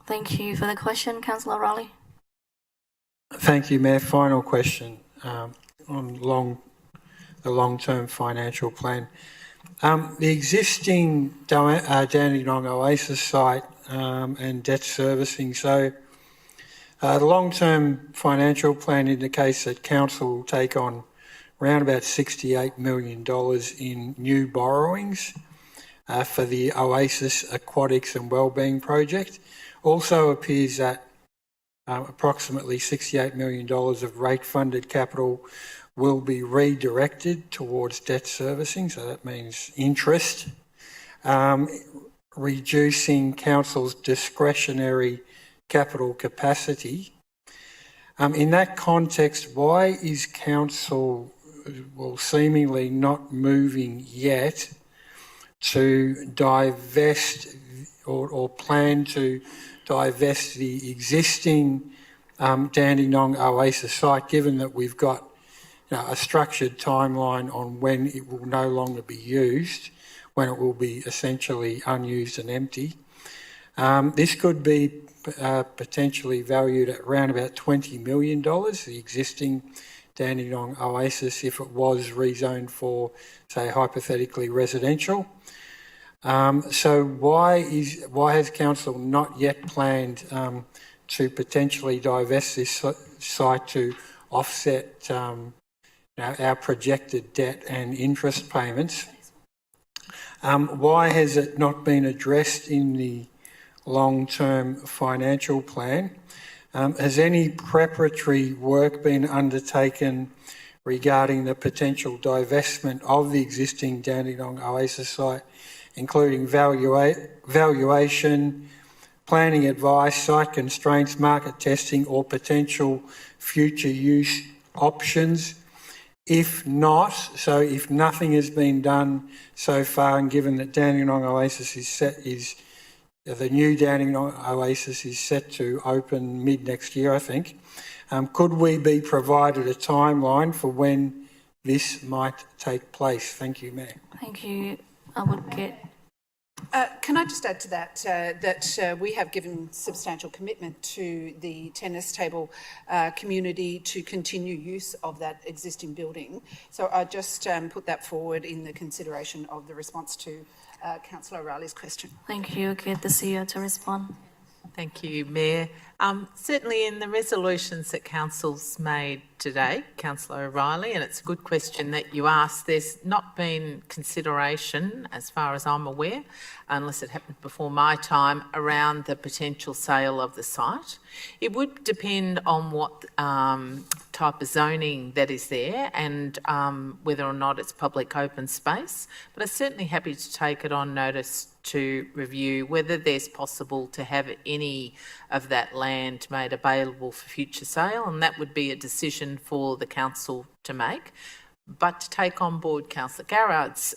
Speaker 2: Thank you for the question, Councillor Riley.
Speaker 4: Thank you, Mayor. Final question on the long-term financial plan. The existing Dandenong Oasis site and debt servicing. So the long-term financial plan indicates that Council will take on around about $68 million in new borrowings for the Oasis Aquatics and Wellbeing Project. Also appears that approximately $68 million of rate-funded capital will be redirected towards debt servicing, so that means interest, reducing Council's discretionary capital capacity. In that context, why is Council, seemingly not moving yet to divest or plan to divest the existing Dandenong Oasis site, given that we've got a structured timeline on when it will no longer be used, when it will be essentially unused and empty. This could be potentially valued at around about $20 million, the existing Dandenong Oasis, if it was rezoned for, say, hypothetically residential. So why has Council not yet planned to potentially divest this site to offset our projected debt and interest payments? Why has it not been addressed in the long-term financial plan? Has any preparatory work been undertaken regarding the potential divestment of the existing Dandenong Oasis site, including valuation, planning advice, site constraints, market testing, or potential future use options? If not, so if nothing has been done so far, and given that Dandenong Oasis the new Dandenong Oasis is set to open mid next year, I think, could we be provided a timeline for when this might take place? Thank you, Mayor.
Speaker 2: Thank you. I would get...
Speaker 5: Can I just add to that, that we have given substantial commitment to the tennis table community to continue use of that existing building. So I just put that forward in the consideration of the response to Councillor O'Reilly's question.
Speaker 2: Thank you. Get the CEO to respond.
Speaker 1: Thank you, Mayor. Certainly in the resolutions that Council's made today, Councillor O'Reilly, and it's a good question that you asked, there's not been consideration, as far as I'm aware, unless it happened before my time, around the potential sale of the site. It would depend on what type of zoning that is there and whether or not it's public open space, but I'm certainly happy to take it on notice to review whether there's possible to have any of that land made available for future sale, and that would be a decision for the council to make. But to take on board Councillor Garrard's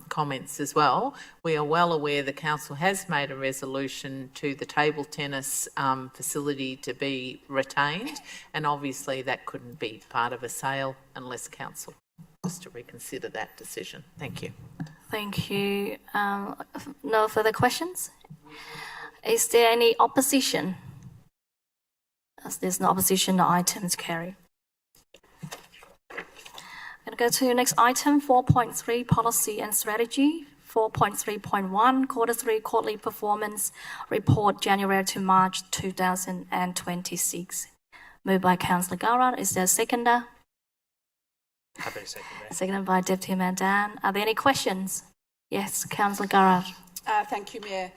Speaker 1: comments as well, we are well aware the council has made a resolution to the table tennis facility to be retained, and obviously that couldn't be part of a sale unless council was to reconsider that decision. Thank you.
Speaker 2: Thank you. No further questions? Is there any opposition? As there's no opposition, the item is carried. go to the next item, 4.3, Policy and Strategy. 4.3.1, Quarter 3 Quarterly Performance Report, January to March 2026. Moved by Councillor Garrard. Is there a seconder?
Speaker 6: Happy to second that.
Speaker 2: Seconded by Deputy Mayor Dan. Are there any questions? Yes, Councillor Garrard.
Speaker 5: Thank you, Mayor.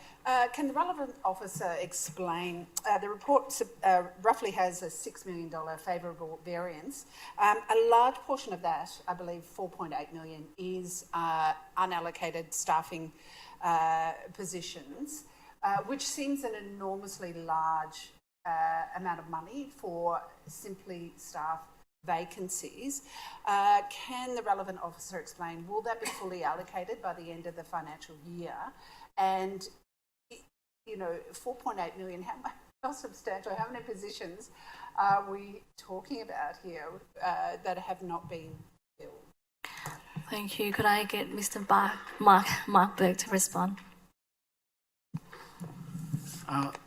Speaker 5: Can the relevant officer explain, the report roughly has a $6 million favourable variance. A large portion of that, I believe $4.8 million, is unallocated staffing positions, which seems an enormously large amount of money for simply staff vacancies. Can the relevant officer explain, will that be fully allocated by the end of the financial year? And you know, 4.8 million, how substantial, how many positions are we talking about here that have not been filled?
Speaker 2: Thank you. Could I get Mr. Mark Burke to respond?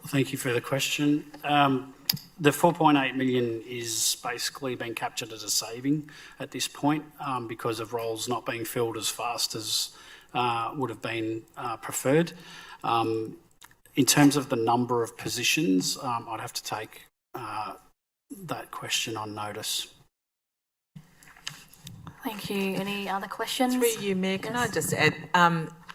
Speaker 11: Thank you for the question. The 4.8 million is basically been captured as a saving at this point because of roles not being filled as fast as would have been preferred. In terms of the number of positions, I'd have to take that question on notice.
Speaker 2: Thank you. Any other questions?
Speaker 1: Through you, Mayor, can I just add,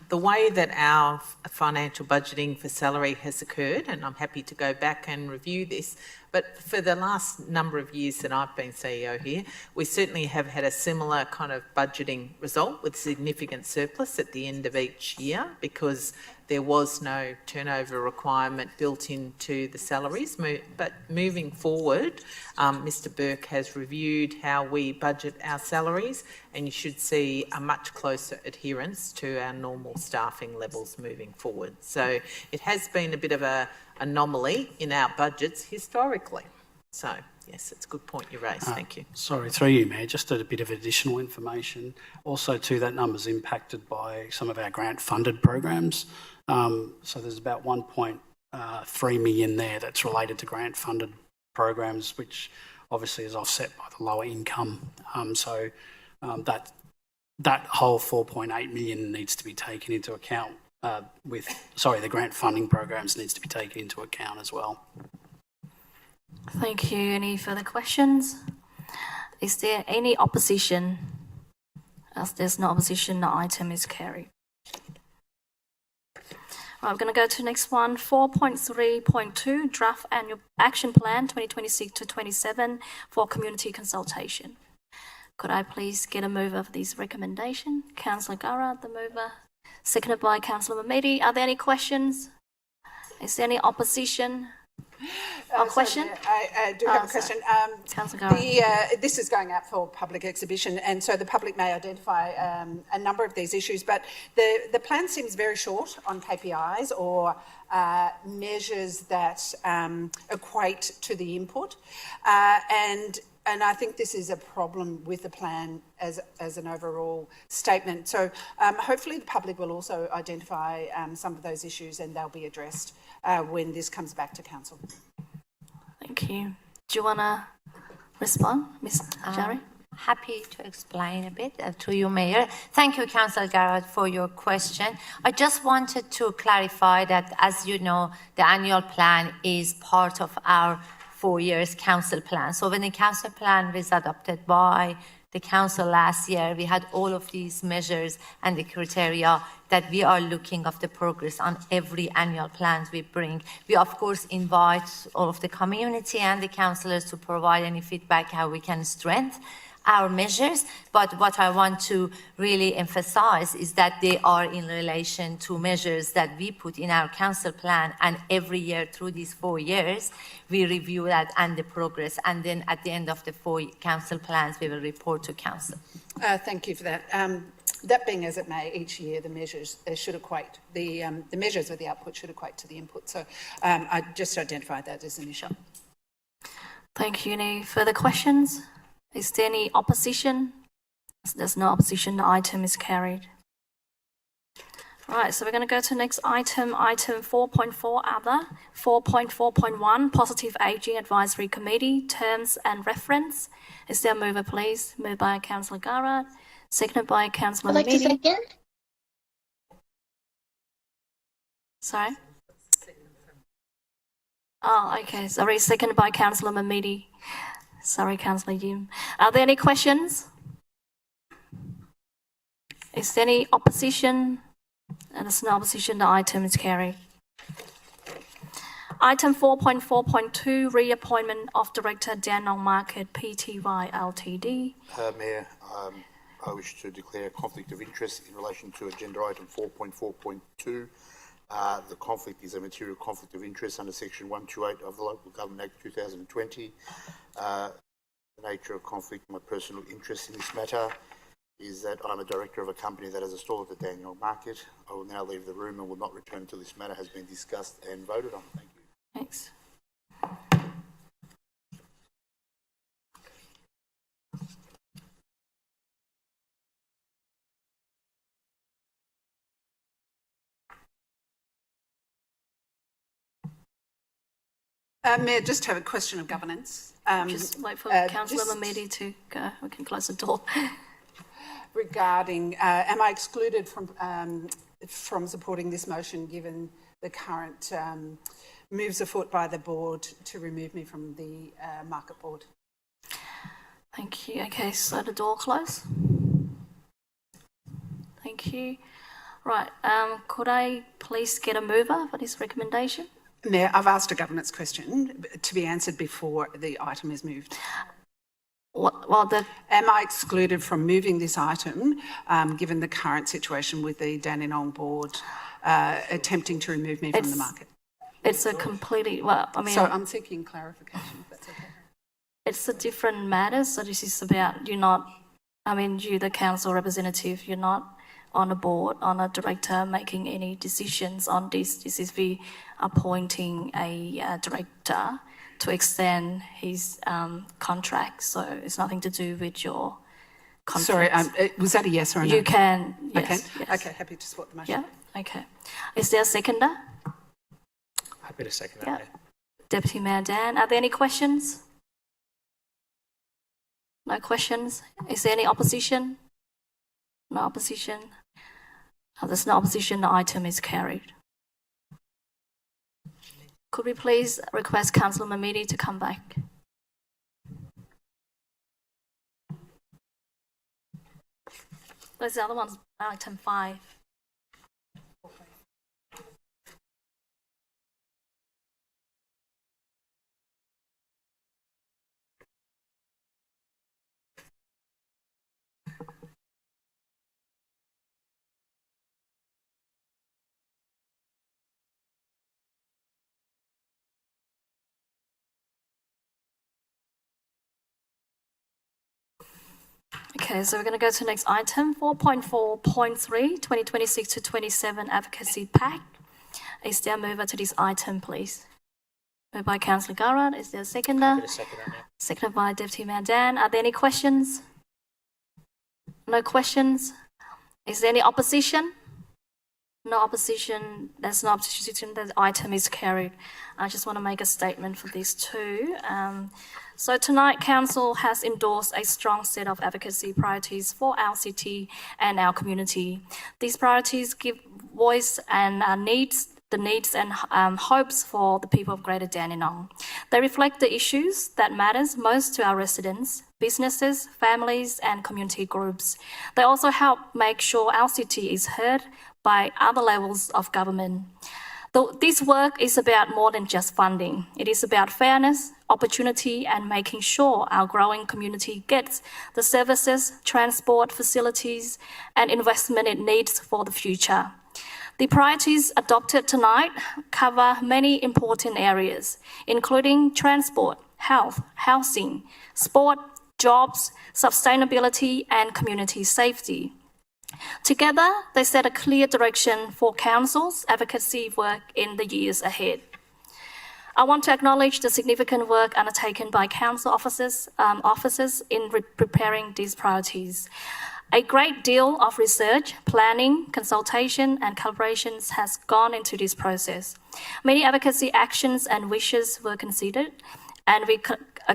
Speaker 1: the way that our financial budgeting for salary has occurred, and I'm happy to go back and review this, but for the last number of years that I've been CEO here, we certainly have had a similar kind of budgeting result with significant surplus at the end of each year because there was no turnover requirement built into the salaries. But moving forward, Mr. Burke has reviewed how we budget our salaries, and you should see a much closer adherence to our normal staffing levels moving forward. So it has been a bit of an anomaly in our budgets historically. So yes, it's a good point you raised. Thank you.
Speaker 11: Sorry, through you, Mayor, just a bit of additional information. Also, too, that number's impacted by some of our grant-funded programs. So there's about 1.3 million there that's related to grant-funded programs, which obviously is offset by the lower income. That whole 4.8 million needs to be taken into account the grant funding programs needs to be taken into account as well.
Speaker 2: Thank you. Any further questions? Is there any opposition? As there's no opposition, the item is carried. Right, we're going to go to the next one, 4.3.2, Draft Annual Action Plan 2026 to 27 for community consultation. Could I please get a mover of this recommendation? Councillor Garrard, the mover. Seconded by Councillor Mamedi. Are there any questions? Is there any opposition? Question?
Speaker 5: I do have a question.
Speaker 2: Councillor Garrard.
Speaker 5: This is going out for public exhibition, and so the public may identify a number of these issues, but the plan seems very short on KPIs or measures that equate to the input, and I think this is a problem with the plan as an overall statement. So hopefully the public will also identify some of those issues, and they'll be addressed when this comes back to council.
Speaker 2: Thank you. Do you want to respond, Ms. Jari?
Speaker 8: Happy to explain a bit to you, Mayor. Thank you, Councillor Garrard, for your question. I just wanted to clarify that, as you know, the annual plan is part of our 4 years council plan. So when the council plan was adopted by the council last year, we had all of these measures and the criteria that we are looking of the progress on every annual plans we bring. We, of course, invite all of the community and the councillors to provide any feedback how we can strengthen our measures, but what I want to really emphasize is that they are in relation to measures that we put in our council plan, and every year through these 4 years, we review that and the progress, and then at the end of the 4 council plans, we will report to council.
Speaker 5: Thank you for that. That being as it may, each year the measures should equate, the measures of the output should equate to the input, so I just identified that as an issue.
Speaker 2: Thank you. Any further questions? Is there any opposition? There's no opposition, the item is carried. All right, so we're going to go to next item, item 4.4 other, 4.4.1 Positive Ageing Advisory Committee, Terms and Reference. Is there a mover, please? Moved by Councillor Garrett, seconded by Councillor
Speaker 12: I'd like to
Speaker 2: Mamidi.
Speaker 12: second.
Speaker 2: Sorry? Oh, okay, sorry, seconded by Councillor Mamidi. Sorry, Councillor Yim. Are there any questions? Is there any opposition? And there's no opposition, the item is carried. Item 4.4.2, reappointment of Director Dandenong Market Pty Ltd.
Speaker 10: Mayor, I wish to declare a conflict of interest in relation to agenda item 4.4.2. The conflict is a material conflict of interest under section 128 of the Local Government Act 2020. The nature of conflict, my personal interest in this matter is that I'm a director of a company that has a stall at the Dandenong Market. I will now leave the room and will not return until this matter has been discussed and voted on. Thank you.
Speaker 2: Thanks.
Speaker 5: Mayor, just have a question of governance.
Speaker 2: Just wait for Councillor
Speaker 5: just
Speaker 2: Mamidi to go. We can close the door.
Speaker 5: regarding, am I excluded from supporting this motion given the current moves afoot by the board to remove me from the market board?
Speaker 2: Thank you. Okay, so the door closed. Thank you. Right, could I please get a mover for this recommendation?
Speaker 5: Mayor, I've asked a governance question to be answered before the item is moved. Am I excluded from moving this item given the current situation with the Dandenong board attempting to remove me from the market?
Speaker 2: It's a completely,
Speaker 5: So I'm seeking clarification, if that's okay.
Speaker 2: It's a different matter. So this is about you, the council representative, you're not on a board, on a director making any decisions on this. This is we appointing a director to extend his contract. So it's nothing to do with your contract.
Speaker 5: Sorry, was that a yes or a no?
Speaker 2: You can, yes.
Speaker 5: Okay,
Speaker 2: yes.
Speaker 5: okay, happy to support the motion.
Speaker 2: Yeah, okay. Is there a seconder?
Speaker 6: Happy to second that.
Speaker 2: Yeah.
Speaker 6: Mayor.
Speaker 2: Deputy Mayor Dan, are there any questions? No questions? Is there any opposition? No opposition? There's no opposition, the item is carried. Could we please request Councillor Mamidi to come back? There's the other one's item 5. Okay, so we're going to go to the next item, 4.4.3, 2026 to 27 Advocacy Pack. Is there a mover to this item, please? Moved by Councillor Garrett. Is there a seconder?
Speaker 6: Happy to second that, Mayor.
Speaker 2: Seconded by Deputy Mayor Dan. Are there any questions? No questions? Is there any opposition? No opposition. There's no opposition. The item is carried. I just want to make a statement for these two. So tonight, Council has endorsed a strong set of advocacy priorities for our city and our community. These priorities give voice and the needs and hopes for the people of Greater Dandenong. They reflect the issues that matters most to our residents, businesses, families and community groups. They also help make sure our city is heard by other levels of government. This work is about more than just funding. It is about fairness, opportunity and making sure our growing community gets the services, transport, facilities and investment it needs for the future. The priorities adopted tonight cover many important areas, including transport, health, housing, sport, jobs, sustainability and community safety. Together, they set a clear direction for Council's advocacy work in the years ahead. I want to acknowledge the significant work undertaken by Council officers in preparing these priorities. A great deal of research, planning, consultation, and collaborations has gone into this process. Many advocacy actions and wishes were considered, and we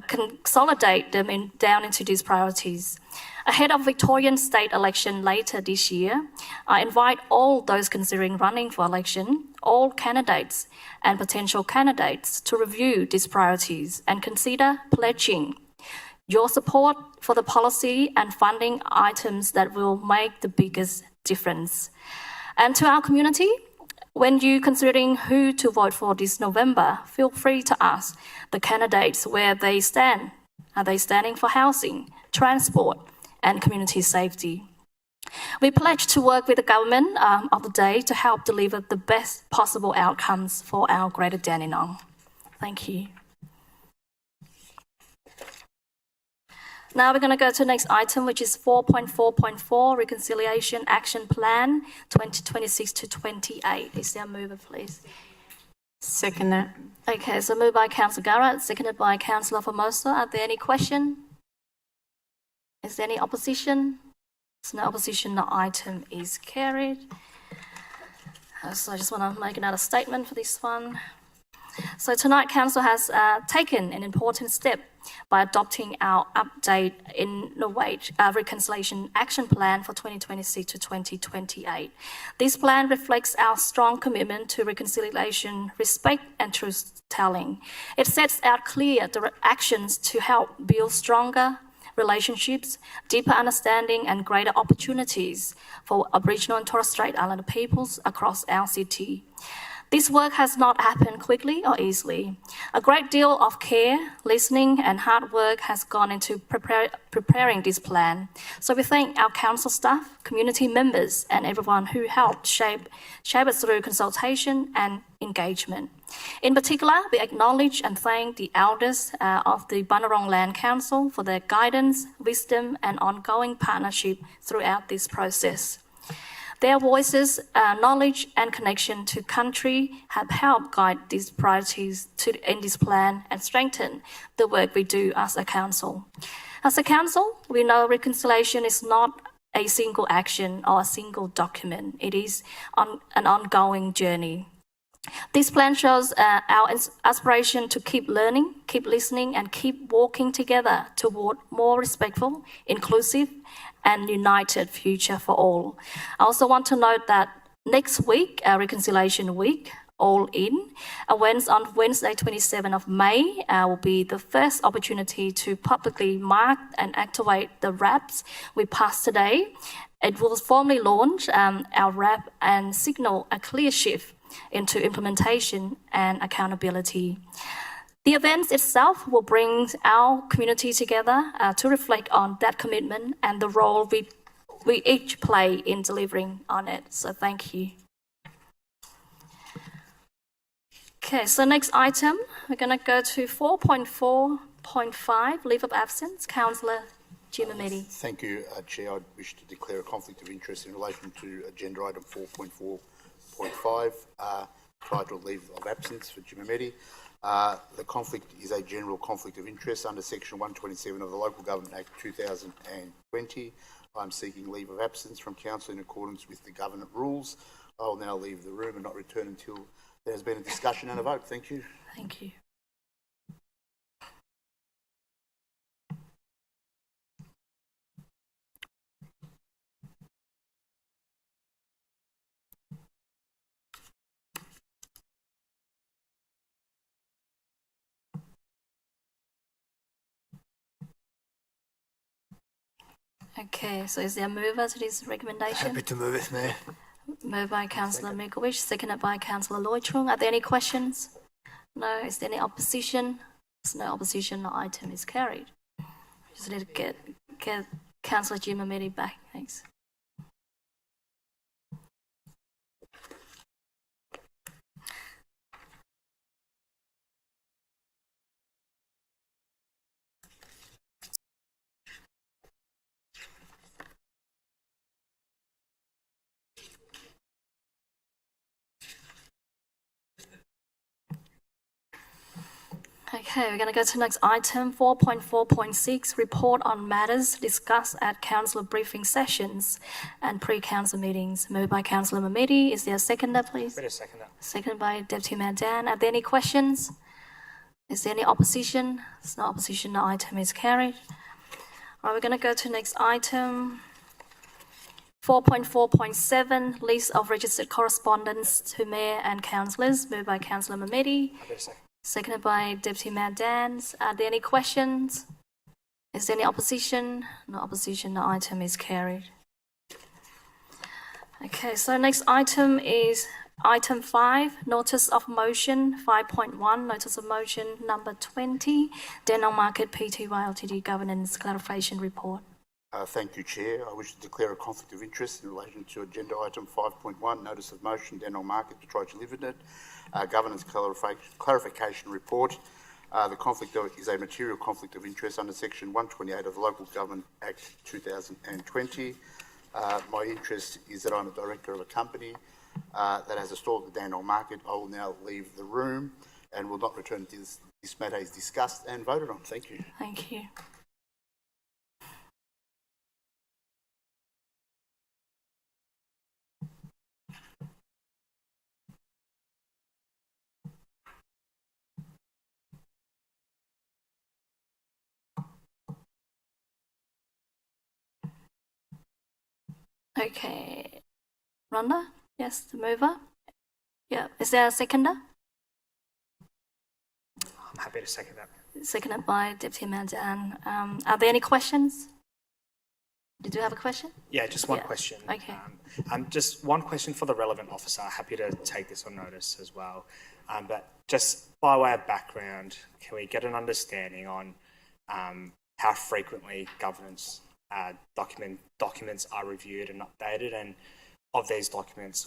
Speaker 2: consolidate them down into these priorities. Ahead of Victorian state election later this year, I invite all those considering running for election, all candidates and potential candidates to review these priorities and consider pledging your support for the policy and funding items that will make the biggest difference. And to our community, when you're considering who to vote for this November, feel free to ask the candidates where they stand. Are they standing for housing, transport, and community safety? We pledge to work with the government of the day to help deliver the best possible outcomes for our Greater Dandenong. Thank you. Now we're going to go to the next item, which is 4.4.4, Reconciliation Action Plan 2026 to 28. Is there a mover, please?
Speaker 12: Second that.
Speaker 2: Okay, so moved by Councillor Garrett, seconded by Councillor Formosa. Are there any questions? Is there any opposition? There's no opposition, the item is carried. So I just want to make another statement for this one. So tonight, Council has taken an important step by adopting our update in the wage reconciliation action plan for 2026 to 2028. This plan reflects our strong commitment to reconciliation, respect and truth-telling. It sets out clear actions to help build stronger relationships, deeper understanding and greater opportunities for Aboriginal and Torres Strait Islander peoples across our city. This work has not happened quickly or easily. A great deal of care, listening and hard work has gone into preparing this plan. So we thank our council staff, community members and everyone who helped shape it through consultation and engagement. In particular, we acknowledge and thank the elders of the Bunurong Land Council for their guidance, wisdom and ongoing partnership throughout this process. Their voices, knowledge and connection to country have helped guide these priorities in this plan and strengthen the work we do as a council. As a council, we know reconciliation is not a single action or a single document. It is an ongoing journey. This plan shows our aspiration to keep learning, keep listening and keep walking together toward more respectful, inclusive and united future for all. I also want to note that next week, Reconciliation Week, All In, on Wednesday, 27th of May, will be the first opportunity to publicly mark and activate the RAPs we passed today. It will formally launch our RAP and signal a clear shift into implementation and accountability. The event itself will bring our community together to reflect on that commitment and the role we each play in delivering on it. So thank you. Okay, so next item, we're going to go to 4.4.5, leave of absence. Councillor Jimamedi.
Speaker 10: Thank you, Chair. I wish to declare a conflict of interest in relation to agenda item 4.4.5, titled leave of absence for Jimamedi. The conflict is a general conflict of interest under section 127 of the Local Government Act 2020. I'm seeking leave of absence from Council in accordance with the government rules. I will now leave the room and not return until there has been a discussion and a vote. Thank you.
Speaker 2: Thank you. Okay, so is there a mover to this recommendation?
Speaker 13: Happy to move it, Mayor.
Speaker 2: Moved by Councillor Mikovich, seconded by Councillor Loitrung. Are there any questions? No. Is there any opposition? There's no opposition, the item is carried. Just need to get Councillor Jimamedi back. Thanks. Okay, Okay, we're going to go to next item, 4.4.6, report on matters discussed at council briefing sessions and pre-council meetings. Moved by Councillor Mamidi. Is there a seconder, please?
Speaker 13: Better second that.
Speaker 2: Seconded by Deputy Mayor Dan. Are there any questions? Is there any opposition? There's no opposition, the item is carried. All right, we're going to go to next item, 4.4.7, list of registered correspondence to Mayor and Councillors. Moved by Councillor Mamidi.
Speaker 13: Better second.
Speaker 2: Seconded by Deputy Mayor Dan. Are there any questions? Is there any opposition? No opposition, the item is carried. Okay, so next item is item 5, notice of motion 5.1, notice of motion number 20, Dandenong Market Pty Ltd governance clarification report.
Speaker 10: Thank you, Chair. I wish to declare a conflict of interest in relation to agenda item 5.1, notice of motion, Dandenong Market Pty Ltd, governance clarification report. The conflict is a material conflict of interest under section 128 of the Local Government Act 2020. My interest is that I'm a director of a company that has a stall at the Dandenong Market. I will now leave the room and will not return until this matter is discussed and voted on. Thank you.
Speaker 2: Thank you. Okay, Rhonda? Yes, the mover? Yeah, is there a seconder?
Speaker 13: I'm happy to second that.
Speaker 2: Seconded by Deputy Mayor Dan. Are there any questions? Did you have a question?
Speaker 13: Yeah, just one
Speaker 2: Yeah.
Speaker 13: question.
Speaker 2: Okay.
Speaker 13: Just one question for the relevant officer. Happy to take this on notice as well. But just by way of background, can we get an understanding on how frequently governance documents are reviewed and updated, and of these documents,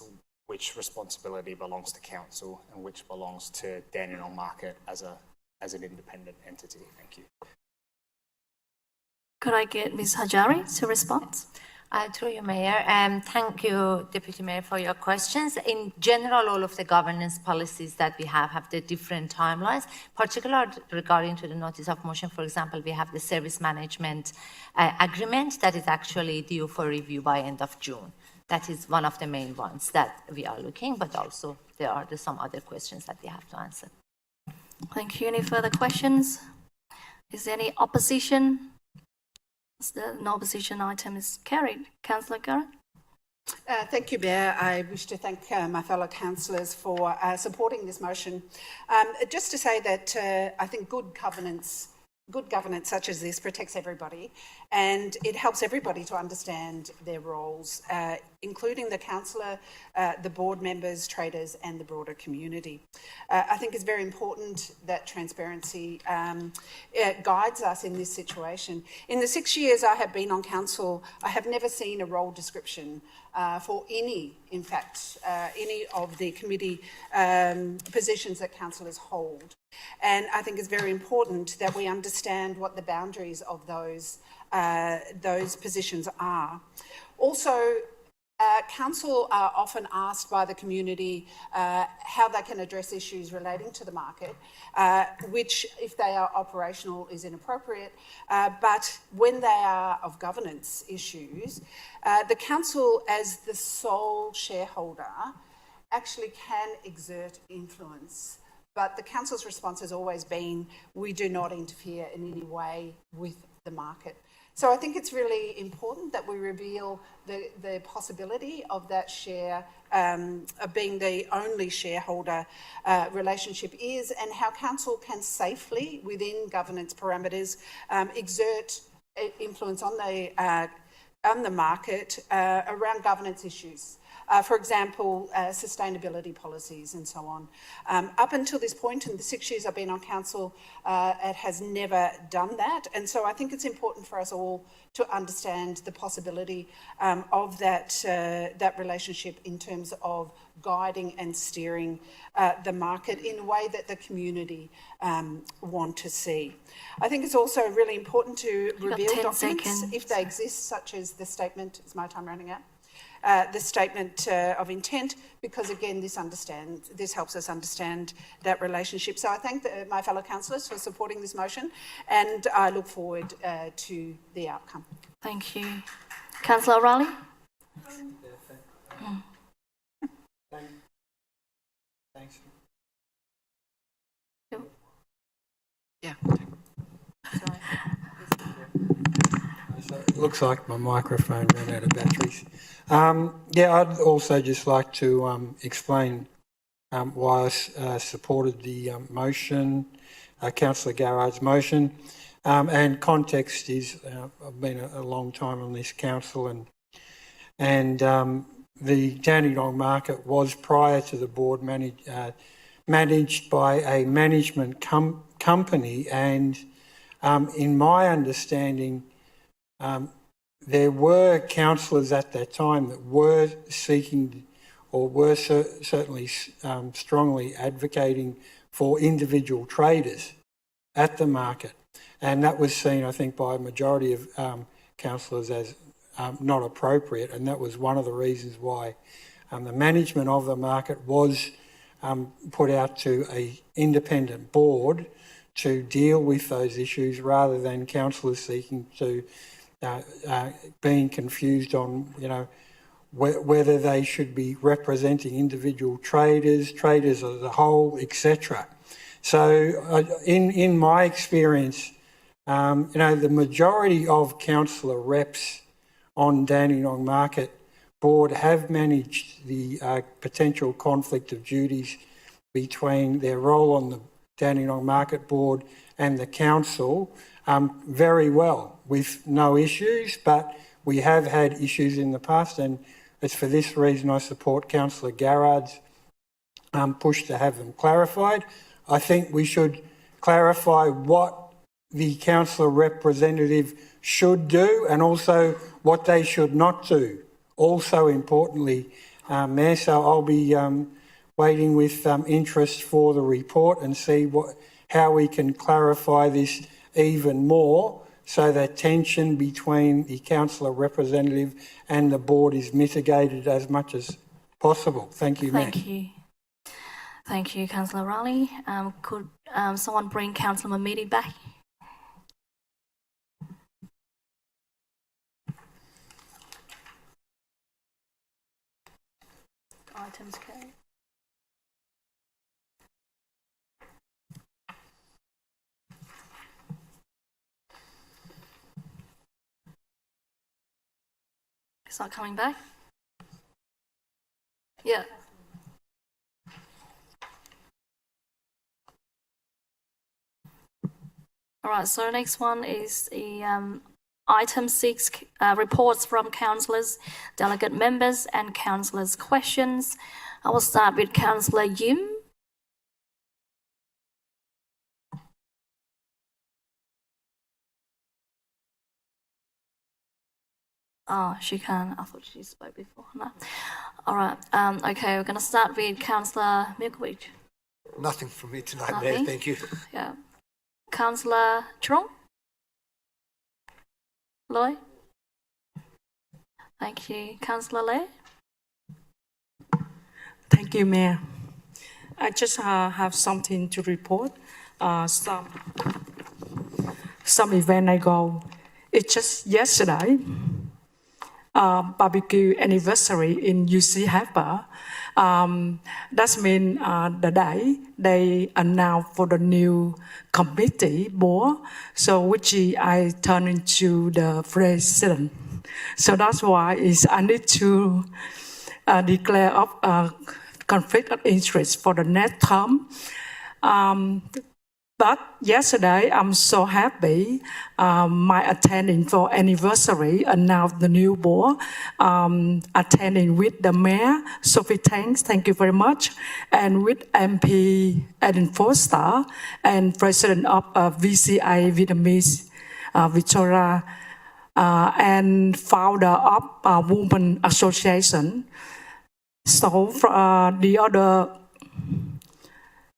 Speaker 13: which responsibility belongs to council and which belongs to Dandenong Market as an independent entity? Thank you.
Speaker 2: Could I get Ms. Hajari to respond?
Speaker 8: Through you, Mayor. Thank you, Deputy Mayor, for your questions. In general, all of the governance policies that we have the different timelines, particularly regarding to the notice of motion. For example, we have the service management agreement that is actually due for review by end of June. That is one of the main ones that we are looking, but also there are some other questions that we have to answer.
Speaker 2: Thank you. Any further questions? Is there any opposition? No opposition, item is carried. Councillor Garrett?
Speaker 5: Thank you, Mayor. I wish to thank my fellow councillors for supporting this motion. Just to say that I think good governance such as this protects everybody, and it helps everybody to understand their roles, including the councillor, the board members, traders and the broader community. I think it's very important that transparency guides us in this situation. In the 6 years I have been on council, I have never seen a role description for any of the committee positions that councillors hold. And I think it's very important that we understand what the boundaries of those positions are. Also, council are often asked by the community how they can address issues relating to the market, which, if they are operational, is inappropriate. But when they are of governance issues, the council, as the sole shareholder, actually can exert influence. But the council's response has always been, we do not interfere in any way with the market. So I think it's really important that we reveal the possibility of that share, of being the only shareholder relationship is, and how council can safely, within governance parameters, exert influence on the market around governance issues. For example, sustainability policies and so on. Up until this point, in the 6 years I've been on council, it has never done that. And so I think it's important for us all to understand the possibility of that relationship in terms of guiding and steering the market in a way that the community want to see. I think it's also really important to reveal documents if they exist, such as the statement, is my time running out? the statement of intent, because again, this helps us understand that relationship. So I thank my fellow councillors for supporting this motion, and I look forward to the outcome.
Speaker 2: Thank you. Councillor O'Reilly?
Speaker 4: Thanks.
Speaker 1: Yeah.
Speaker 4: So it looks like my microphone ran out of batteries. I'd also just like to explain why I supported the motion, Councillor Garrard's motion. And context is, I've been a long time on this council, and the Dandenong market was, prior to the board, managed by a management company, and in my understanding, there were councillors at that time that were seeking, or were certainly strongly advocating for individual traders at the market. And that was seen, I think, by a majority of councillors as not appropriate, and that was one of the reasons why the management of the market was put out to an independent board to deal with those issues, rather than councillors seeking to, being confused on, whether they should be representing individual traders as a whole, etc. So in my experience, the majority of councillor reps on Dandenong Market Board have managed the potential conflict of duties between their role on the Dandenong Market Board and the council very well, with no issues, but we have had issues in the past, and it's for this reason I support Councillor Garrard's push to have them clarified. I think we should clarify what the councillor representative should do, and also what they should not do. Also importantly, Mayor, so I'll be waiting with interest for the report and see how we can clarify this even more, so that tension between the councillor representative and the board is mitigated as much as possible. Thank you, Mayor.
Speaker 2: Thank you. Thank you, Councillor O'Reilly. Could someone bring Councillor Mamidi back? Items carried. It's not coming back? Yeah. All right, so the next one is the item 6, reports from councillors, delegate members and councillors' questions. I will start with Councillor Yim. Oh, she can. I thought she spoke before. No. All right. Okay, we're going to start with Councillor Milkovic.
Speaker 14: Nothing from me tonight,
Speaker 2: Nothing?
Speaker 14: Mayor. Thank you.
Speaker 2: Yeah. Councillor Trong? Loy? Thank you. Councillor Lay?
Speaker 15: Thank you, Mayor. I just have something to report. Some event I go. It's just yesterday. Barbecue anniversary in UC Harbour. That means the day they announced for the new committee board, so which I turn into the president. So that's why I need to declare of conflict of interest for the next term. But yesterday, I'm so happy my attending for anniversary announced the new board, attending with the mayor, Sophie Tanks, thank you very much, and with MP Eden Foster and president of VCI Vietnamese, Victoria, and founder of Women Association. So the other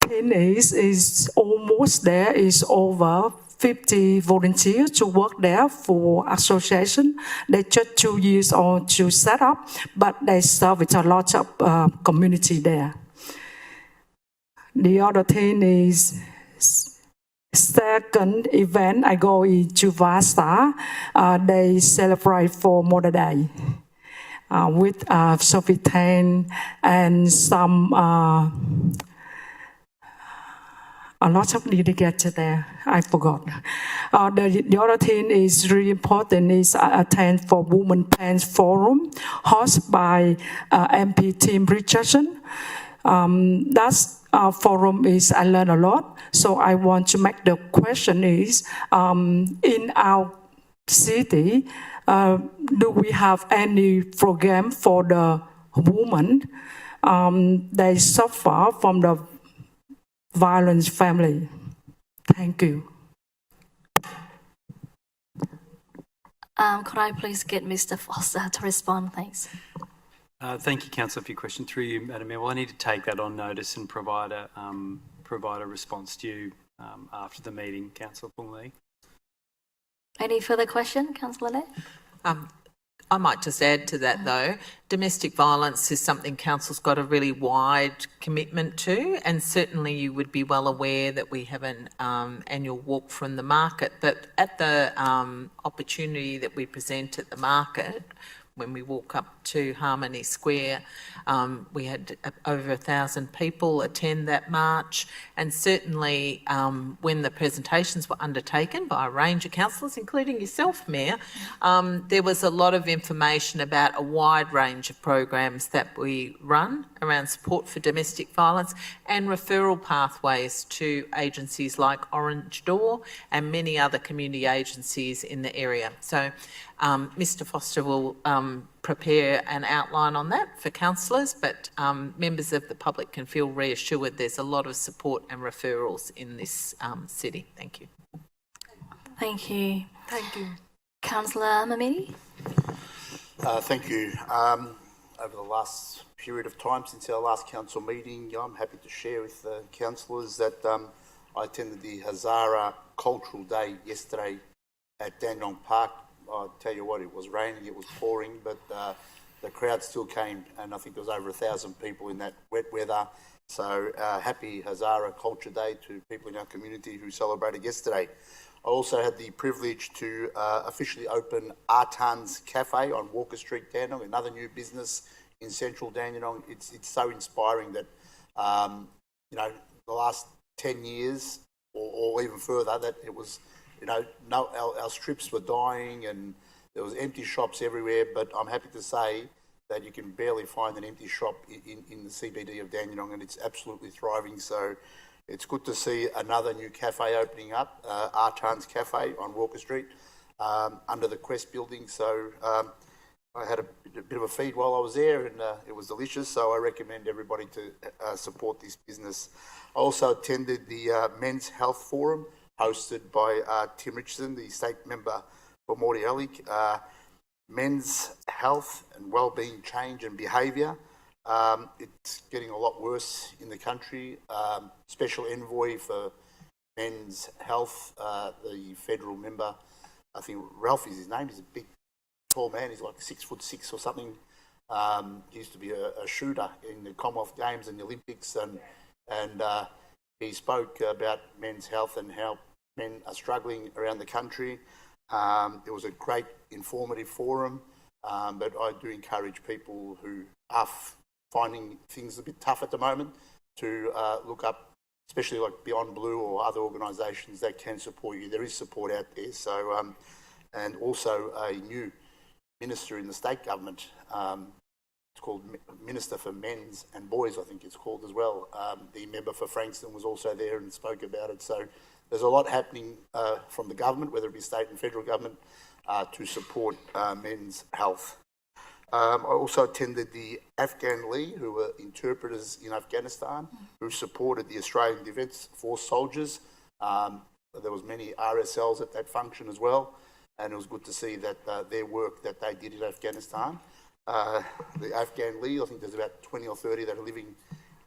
Speaker 15: thing is almost there, is over 50 volunteers to work there for association. They just 2 years old to set up, but they service a lot of community there. The other thing is, second event I go into Vasta, they celebrate for Mother Day with Sophie Tang and some a lot of delegates there. I forgot. The other thing is really important is I attend for Women Plans Forum hosted by MP Tim Richardson. That's forum is I learn a lot. So I want to make the question is in our city, do we have any program for the women? They suffer from the violent family. Thank you.
Speaker 2: Could I please get Mr. Foster to respond, thanks?
Speaker 6: Thank you, Councillor, for your question. Through you, Madam Mayor. Well, I need to take that on notice and provide a response to you after the meeting, Councillor Pung Lee.
Speaker 2: Any further question, Councillor Leh?
Speaker 1: I might just add to that though, domestic violence is something Council's got a really wide commitment to, and certainly you would be well aware that we have an annual walk from the market, but at the opportunity that we present at the market, when we walk up to Harmony Square, we had over 1,000 people attend that march, and certainly when the presentations were undertaken by a range of councillors, including yourself, Mayor, there was a lot of information about a wide range of programs that we run around support for domestic violence and referral pathways to agencies like Orange Door and many other community agencies in the area. So Mr Foster will prepare an outline on that for councillors, but members of the public can feel reassured there's a lot of support and referrals in this city. Thank you.
Speaker 2: Thank you.
Speaker 1: Thank you.
Speaker 2: Councillor Mamini?
Speaker 10: Thank you. Over the last period of time since our last council meeting, I'm happy to share with the councillors that I attended the Hazara Cultural Day yesterday at Dandenong Park. I'll tell you what, it was raining, it was pouring, but the crowd still came, and I think there was over 1,000 people in that wet weather. So happy Hazara Culture Day to people in our community who celebrated yesterday. I also had the privilege to officially open Artan's Cafe on Walker Street, Dandenong, another new business in central Dandenong. It's so inspiring that, you know, the last 10 years or even further, that it was, you know, our strips were dying and there was empty shops everywhere, but I'm happy to say that you can barely find an empty shop in the CBD of Dandenong, and it's absolutely thriving. So it's good to see another new cafe opening up, Artan's Cafe on Walker Street, under the Quest building. So I had a bit of a feed while I was there, and it was delicious. So I recommend everybody to support this business. I also attended the Men's Health Forum, hosted by Tim Richardson, the state member for Mordialloc. Men's health and wellbeing change and behaviour. It's getting a lot worse in the country. Special envoy for men's health, the federal member, I think Ralph is his name, he's a big, tall man, he's like 6'6" or something. He used to be a shooter in the Commonwealth Games and the Olympics, and he spoke about men's health and how men are struggling around the country. It was a great informative forum, but I do encourage people who are finding things a bit tough at the moment to look up, especially like Beyond Blue or other organisations that can support you. There is support out there. So, and also a new minister in the state government. It's called Minister for Men's and Boys, I think it's called as well. The member for Frankston was also there and spoke about it. So there's a lot happening from the government, whether it be state and federal government, to support men's health. I also attended the Afghan League, who were interpreters in Afghanistan, who supported the Australian Defence Force soldiers. There was many RSLs at that function as well, and it was good to see that their work that they did in Afghanistan. The Afghan League, I think there's about 20 or 30 that are living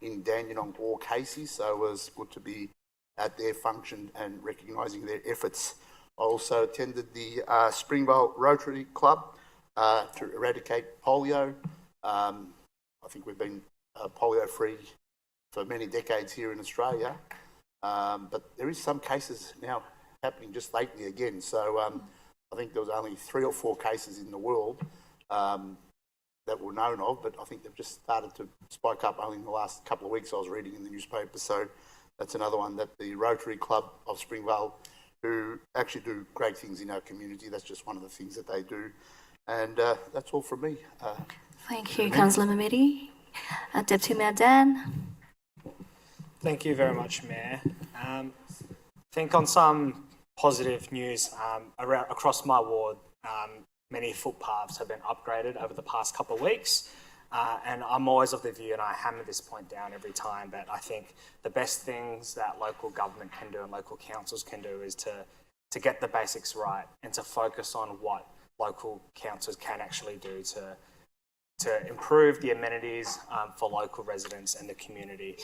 Speaker 10: in Dandenong or Casey, so it was good to be at their function and recognising their efforts. I also attended the Springvale Rotary Club to eradicate polio. I think we've been polio-free for many decades here in Australia, but there is some cases now happening just lately again. So I think there was only 3 or 4 cases in the world that were known of, but I think they've just started to spike up only in the last couple of weeks. I was reading in the newspaper, so that's another one that the Rotary Club of Springvale, who actually do great things in our community, that's just one of the things that they do. And that's all from me.
Speaker 2: Thank you, Councillor Mamidi. Deputy Mayor Dan.
Speaker 13: Thank you very much, Mayor. I think on some positive news, across my ward, many footpaths have been upgraded over the past couple of weeks. And I'm always of the view, and I hammer this point down every time, that I think the best things that local government can do and local councils can do is to get the basics right and to focus on what local councils can actually do to improve the amenities for local residents and the community,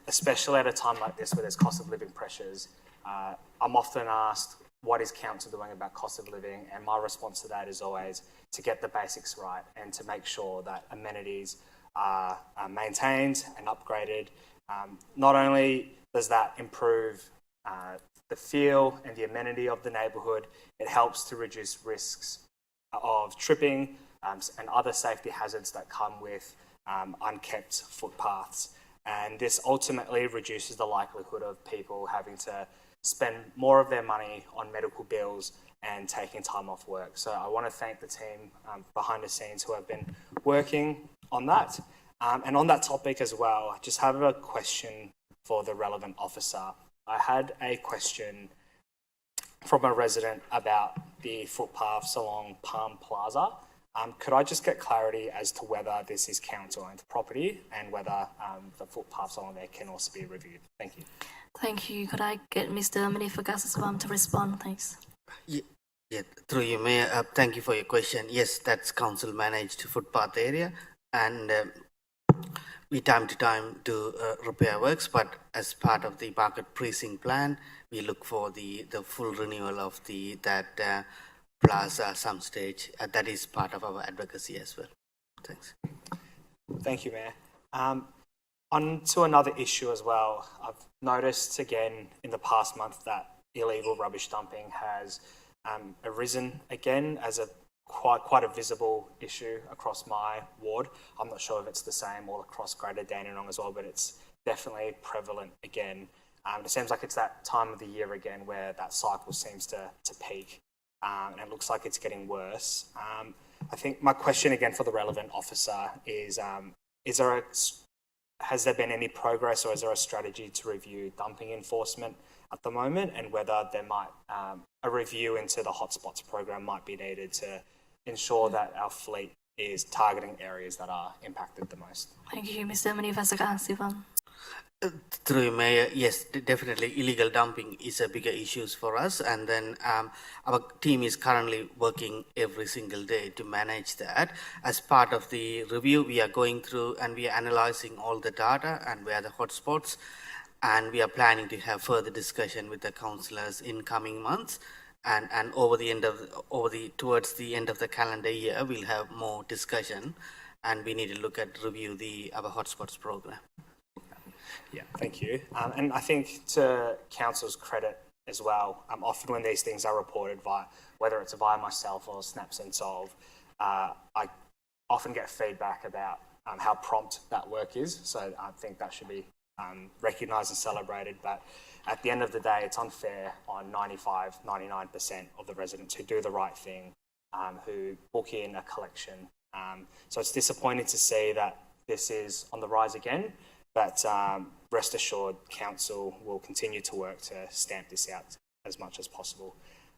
Speaker 13: especially at a time like this where there's cost of living pressures. I'm often asked, what is council doing about cost of living? And my response to that is always to get the basics right and to make sure that amenities are maintained and upgraded. Not only does that improve the feel and the amenity of the neighbourhood, it helps to reduce risks of tripping and other safety hazards that come with unkept footpaths. And this ultimately reduces the likelihood of people having to spend more of their money on medical bills and taking time off work. So I want to thank the team behind the scenes who have been working on that. And on that topic as well, I just have a question for the relevant officer. I had a question from a resident about the footpaths along Palm Plaza. Could I just get clarity as to whether this is council-owned property and whether the footpaths along there can also be reviewed? Thank you.
Speaker 2: Thank you. Could I get Mr. Manifagasis to respond, thanks?
Speaker 9: Yeah, through you, Mayor. Thank you for your question. Yes, that's council-managed footpath area, and we time to time do repair works, but as part of the market precinct plan, we look for the full renewal of that plaza some stage. That is part of our advocacy as well. Thanks.
Speaker 13: Thank you, Mayor. On to another issue as well. I've noticed again in the past month that illegal rubbish dumping has arisen again as a quite a visible issue across my ward. I'm not sure if it's the same all across Greater Dandenong as well, but it's definitely prevalent again. It seems like it's that time of the year again where that cycle seems to peak, and it looks like it's getting worse. I think my question again for the relevant officer is has there been any progress, or is there a strategy to review dumping enforcement at the moment, and whether there might a review into the hotspots program might be needed to ensure that our fleet is targeting areas that are impacted the most?
Speaker 2: Thank you, Mr. Manifagasis.
Speaker 9: Through you, Mayor, yes, definitely illegal dumping is a bigger issue for us, and then our team is currently working every single day to manage that. As part of the review, we are going through and we are analysing all the data and where the hotspots, and we are planning to have further discussion with the councillors in coming months, and towards the end of the calendar year, we'll have more discussion, and we need to review our hotspots program.
Speaker 13: Yeah, thank you. And I think to council's credit as well, often when these things are reported whether it's via myself or Snaps and Solve, I often get feedback about how prompt that work is. So I think that should be recognised and celebrated. But at the end of the day, it's unfair on 95, 99% of the residents who do the right thing, who book in a collection. So it's disappointing to see that this is on the rise again. But rest assured, council will continue to work to stamp this out as much as possible.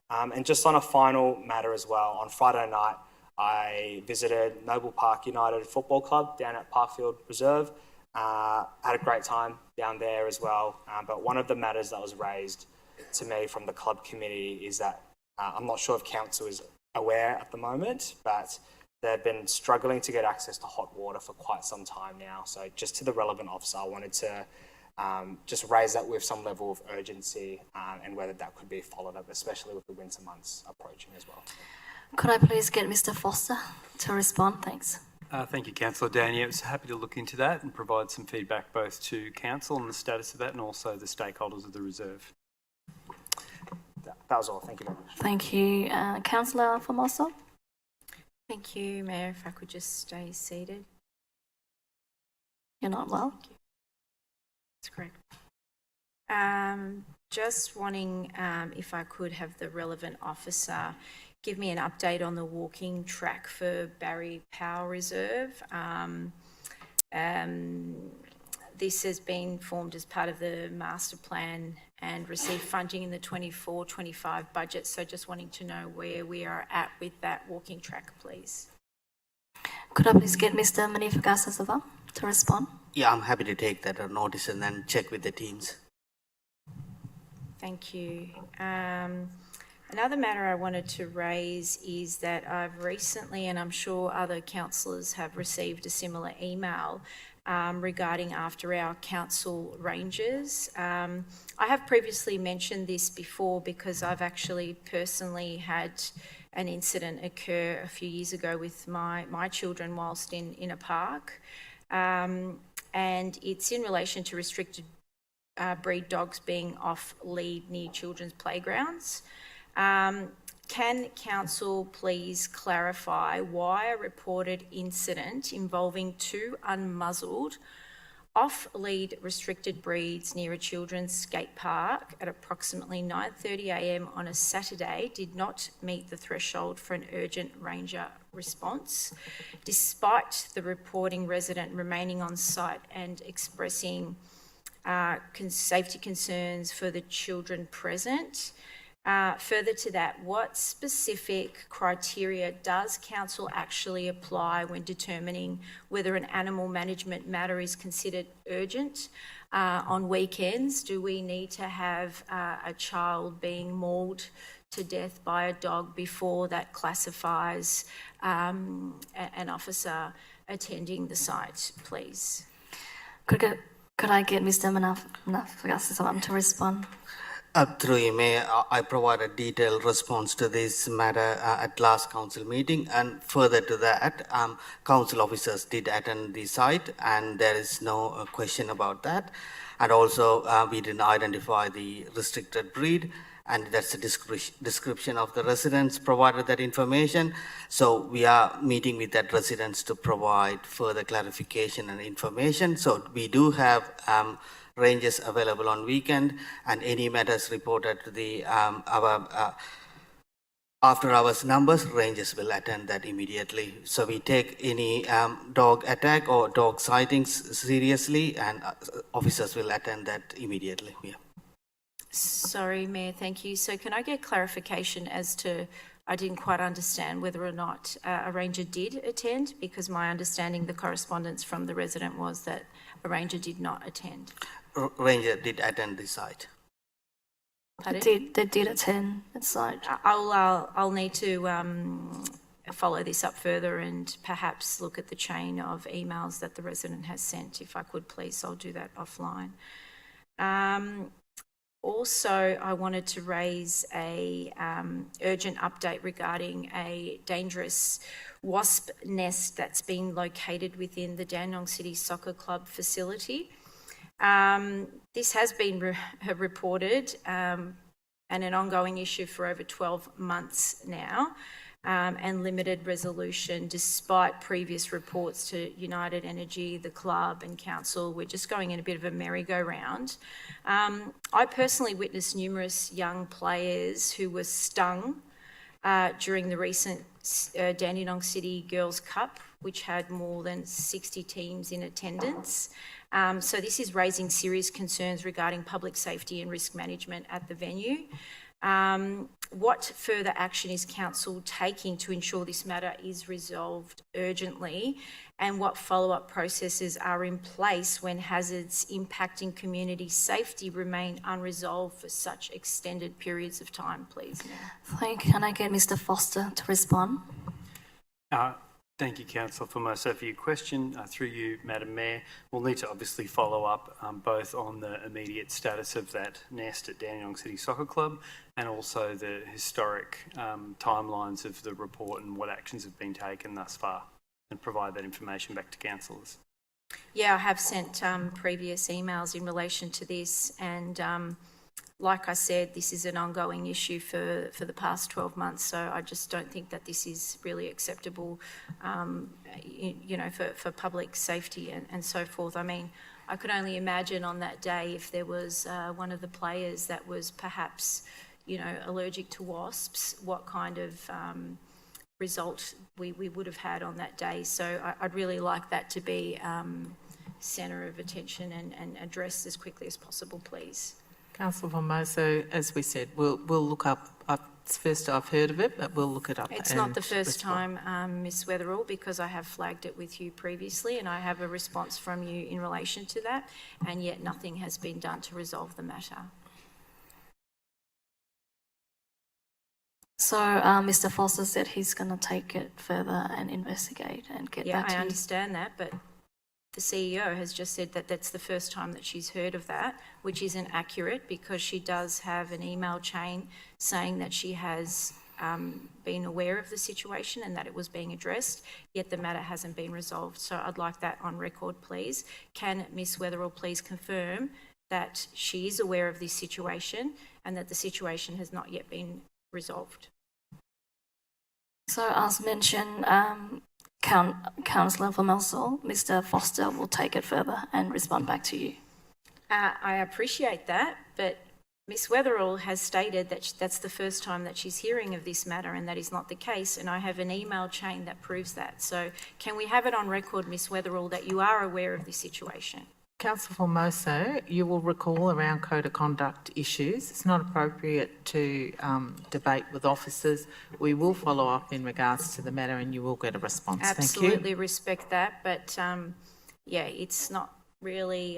Speaker 13: And just on a final matter as well, on Friday night, I visited Noble Park United Football Club down at Parkfield Reserve. Had a great time down there as well. But one of the matters that was raised to me from the club committee is that I'm not sure if council is aware at the moment, but they've been struggling to get access to hot water for quite some time now. So just to the relevant officer, I wanted to just raise that with some level of urgency and whether that could be followed up, especially with the winter months approaching as well.
Speaker 2: Could I please get Mr. Foster to respond? Thanks.
Speaker 6: Thank you, Councillor Danny. I was happy to look into that and provide some feedback both to Council on the status of that and also the stakeholders of the reserve.
Speaker 13: That was all. Thank you very much.
Speaker 2: Thank you. Councillor Formosa?
Speaker 12: Thank you, Mayor. If I could just stay seated.
Speaker 2: You're not well?
Speaker 12: That's correct. Just wanting, if I could have the relevant officer give me an update on the walking track for Barry Power Reserve. This has been formed as part of the master plan and received funding in the 24-25 budget. So just wanting to know where we are at with that walking track, please.
Speaker 2: Could I please get Mr. Manifagasasava to respond?
Speaker 9: Yeah, I'm happy to take that notice and then check with the teams.
Speaker 12: Thank you. Another matter I wanted to raise is that I've recently, and I'm sure other councillors have received a similar email regarding after our council rangers. I have previously mentioned this before because I've actually personally had an incident occur a few years ago with my children whilst in a park. And it's in relation to restricted breed dogs being off lead near children's playgrounds. Can Council please clarify why a reported incident involving two unmuzzled off-lead restricted breeds near a children's skate park at approximately 9:30 a.m. on a Saturday did not meet the threshold for an urgent ranger response, despite the reporting resident remaining on site and expressing safety concerns for the children present? Further to that, what specific criteria does Council actually apply when determining whether an animal management matter is considered urgent? On weekends, do we need to have a child being mauled to death by a dog before that classifies an officer attending the site, please?
Speaker 2: Could I get Mr. Manifagasasava to respond?
Speaker 9: Through you, Mayor, I provide a detailed response to this matter at last council meeting, and further to that, council officers did attend the site and there is no question about that. And also we didn't identify the restricted breed, and that's the description of the residents provided that information. So we are meeting with that residents to provide further clarification and information. So we do have ranges available on weekend, and any matters reported to the our after hours numbers, rangers will attend that immediately. So we take any dog attack or dog sightings seriously, and officers will attend that immediately. Yeah.
Speaker 12: Sorry, Mayor, thank you. So can I get clarification as to, I didn't quite understand whether or not a ranger did attend, because my understanding, the correspondence from the resident was that a ranger did not attend.
Speaker 9: Ranger did attend the site.
Speaker 2: They did attend the site.
Speaker 12: I'll need to follow this up further and perhaps look at the chain of emails that the resident has sent. If I could, please, I'll do that offline. Also, I wanted to raise a urgent update regarding a dangerous wasp nest that's been located within the Dandenong City Soccer Club facility. This has been reported and an ongoing issue for over 12 months now, and limited resolution despite previous reports to United Energy, the club and council. We're just going in a bit of a merry-go-round. I personally witnessed numerous young players who were stung during the recent Dandenong City Girls Cup, which had more than 60 teams in attendance. So this is raising serious concerns regarding public safety and risk management at the venue. What further action is Council taking to ensure this matter is resolved urgently, and what follow-up processes are in place when hazards impacting community safety remain unresolved for such extended periods of time, please?
Speaker 2: Thank you. Can I get Mr. Foster to respond?
Speaker 6: Thank you, Councillor Formoso, for your question. Through you, Madam Mayor, we'll need to obviously follow up both on the immediate status of that nest at Dandenong City Soccer Club and also the historic timelines of the report and what actions have been taken thus far, and provide that information back to councillors.
Speaker 12: Yeah, I have sent previous emails in relation to this, and like I said, this is an ongoing issue for the past 12 months, so I just don't think that this is really acceptable, you know, for public safety and so forth. I mean, I could only imagine on that day if there was one of the players that was perhaps, you know, allergic to wasps, what kind of result we would have had on that day. So I'd really like that to be centre of attention and addressed as quickly as possible, please.
Speaker 1: Councillor Formoso, as we said, we'll look up. It's the first I've heard of it, but we'll look it up.
Speaker 12: It's not the first time, Ms Weatherall, because I have flagged it with you previously and I have a response from you in relation to that, and yet nothing has been done to resolve the matter.
Speaker 2: So Mr. Foster said he's going to take it further and investigate and get back to you.
Speaker 12: Yeah, I understand that, but the CEO has just said that that's the first time that she's heard of that, which isn't accurate because she does have an email chain saying that she has been aware of the situation and that it was being addressed, yet the matter hasn't been resolved. So I'd like that on record, please. Can Ms Weatherall please confirm that she is aware of this situation and that the situation has not yet been resolved?
Speaker 2: So as mentioned, Councillor Formoso, Mr. Foster will take it further and respond back to you.
Speaker 12: I appreciate that, but Ms Weatherall has stated that that's the first time that she's hearing of this matter, and that is not the case, and I have an email chain that proves that. So can we have it on record, Ms Weatherall, that you are aware of this situation?
Speaker 1: Councillor Formoso, you will recall around code of conduct issues, it's not appropriate to debate with officers. We will follow up in regards to the matter and you will get a response.
Speaker 12: Absolutely
Speaker 1: Thank you.
Speaker 12: respect that, but yeah, it's not really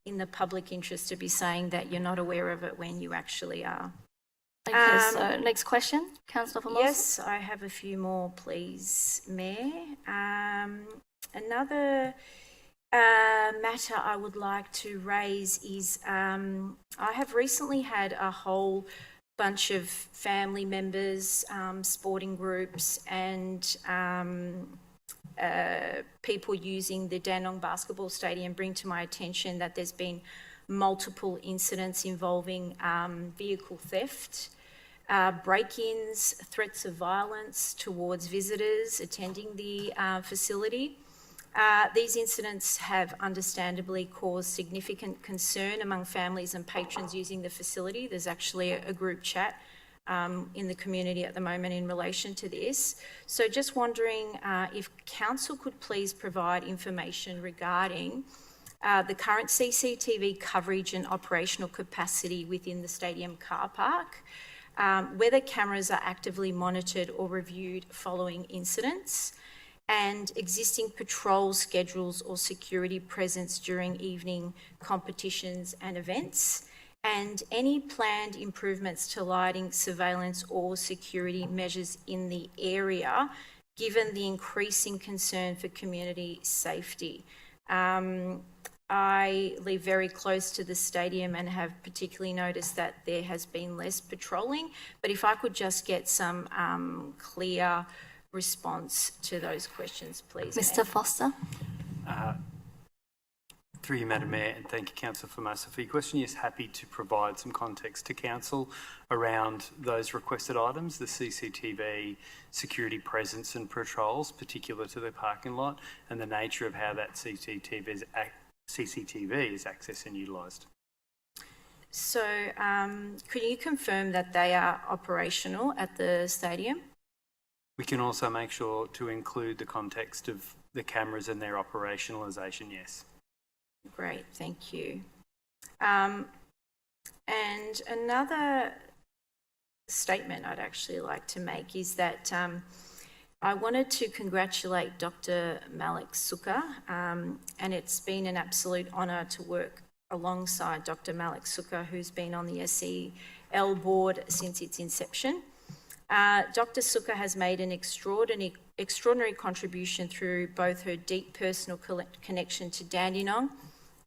Speaker 12: in the public interest to be saying that you're not aware of it when you actually are.
Speaker 2: Okay, so next question, Councillor Formoso.
Speaker 12: Yes, I have a few more, please, Mayor. Another matter I would like to raise is I have recently had a whole bunch of family members, sporting groups and people using the Dandenong Basketball Stadium bring to my attention that there's been multiple incidents involving vehicle theft, break-ins, threats of violence towards visitors attending the facility. These incidents have understandably caused significant concern among families and patrons using the facility. There's actually a group chat in the community at the moment in relation to this. So just wondering if Council could please provide information regarding the current CCTV coverage and operational capacity within the stadium car park, whether cameras are actively monitored or reviewed following incidents, and existing patrol schedules or security presence during evening competitions and events, and any planned improvements to lighting, surveillance or security measures in the area, given the increasing concern for community safety. I live very close to the stadium and have particularly noticed that there has been less patrolling, but if I could just get some clear response to those questions, please.
Speaker 2: Mr. Foster.
Speaker 6: Through you, Madam Mayor, and thank you, Councillor Formoso, for your question. Yes, happy to provide some context to Council around those requested items, the CCTV, security presence and patrols, particular to the parking lot, and the nature of how that CCTV is accessed and utilised.
Speaker 12: So, could you confirm that they are operational at the stadium?
Speaker 6: We can also make sure to include the context of the cameras and their operationalisation, yes.
Speaker 12: Great, thank you. And another statement I'd actually like to make is that I wanted to congratulate Dr. Malik Sukkar, and it's been an absolute honour to work alongside Dr. Malik Sukkar, who's been on the SEL board since its inception. Dr. Sukkar has made an extraordinary contribution through both her deep personal connection to Dandenong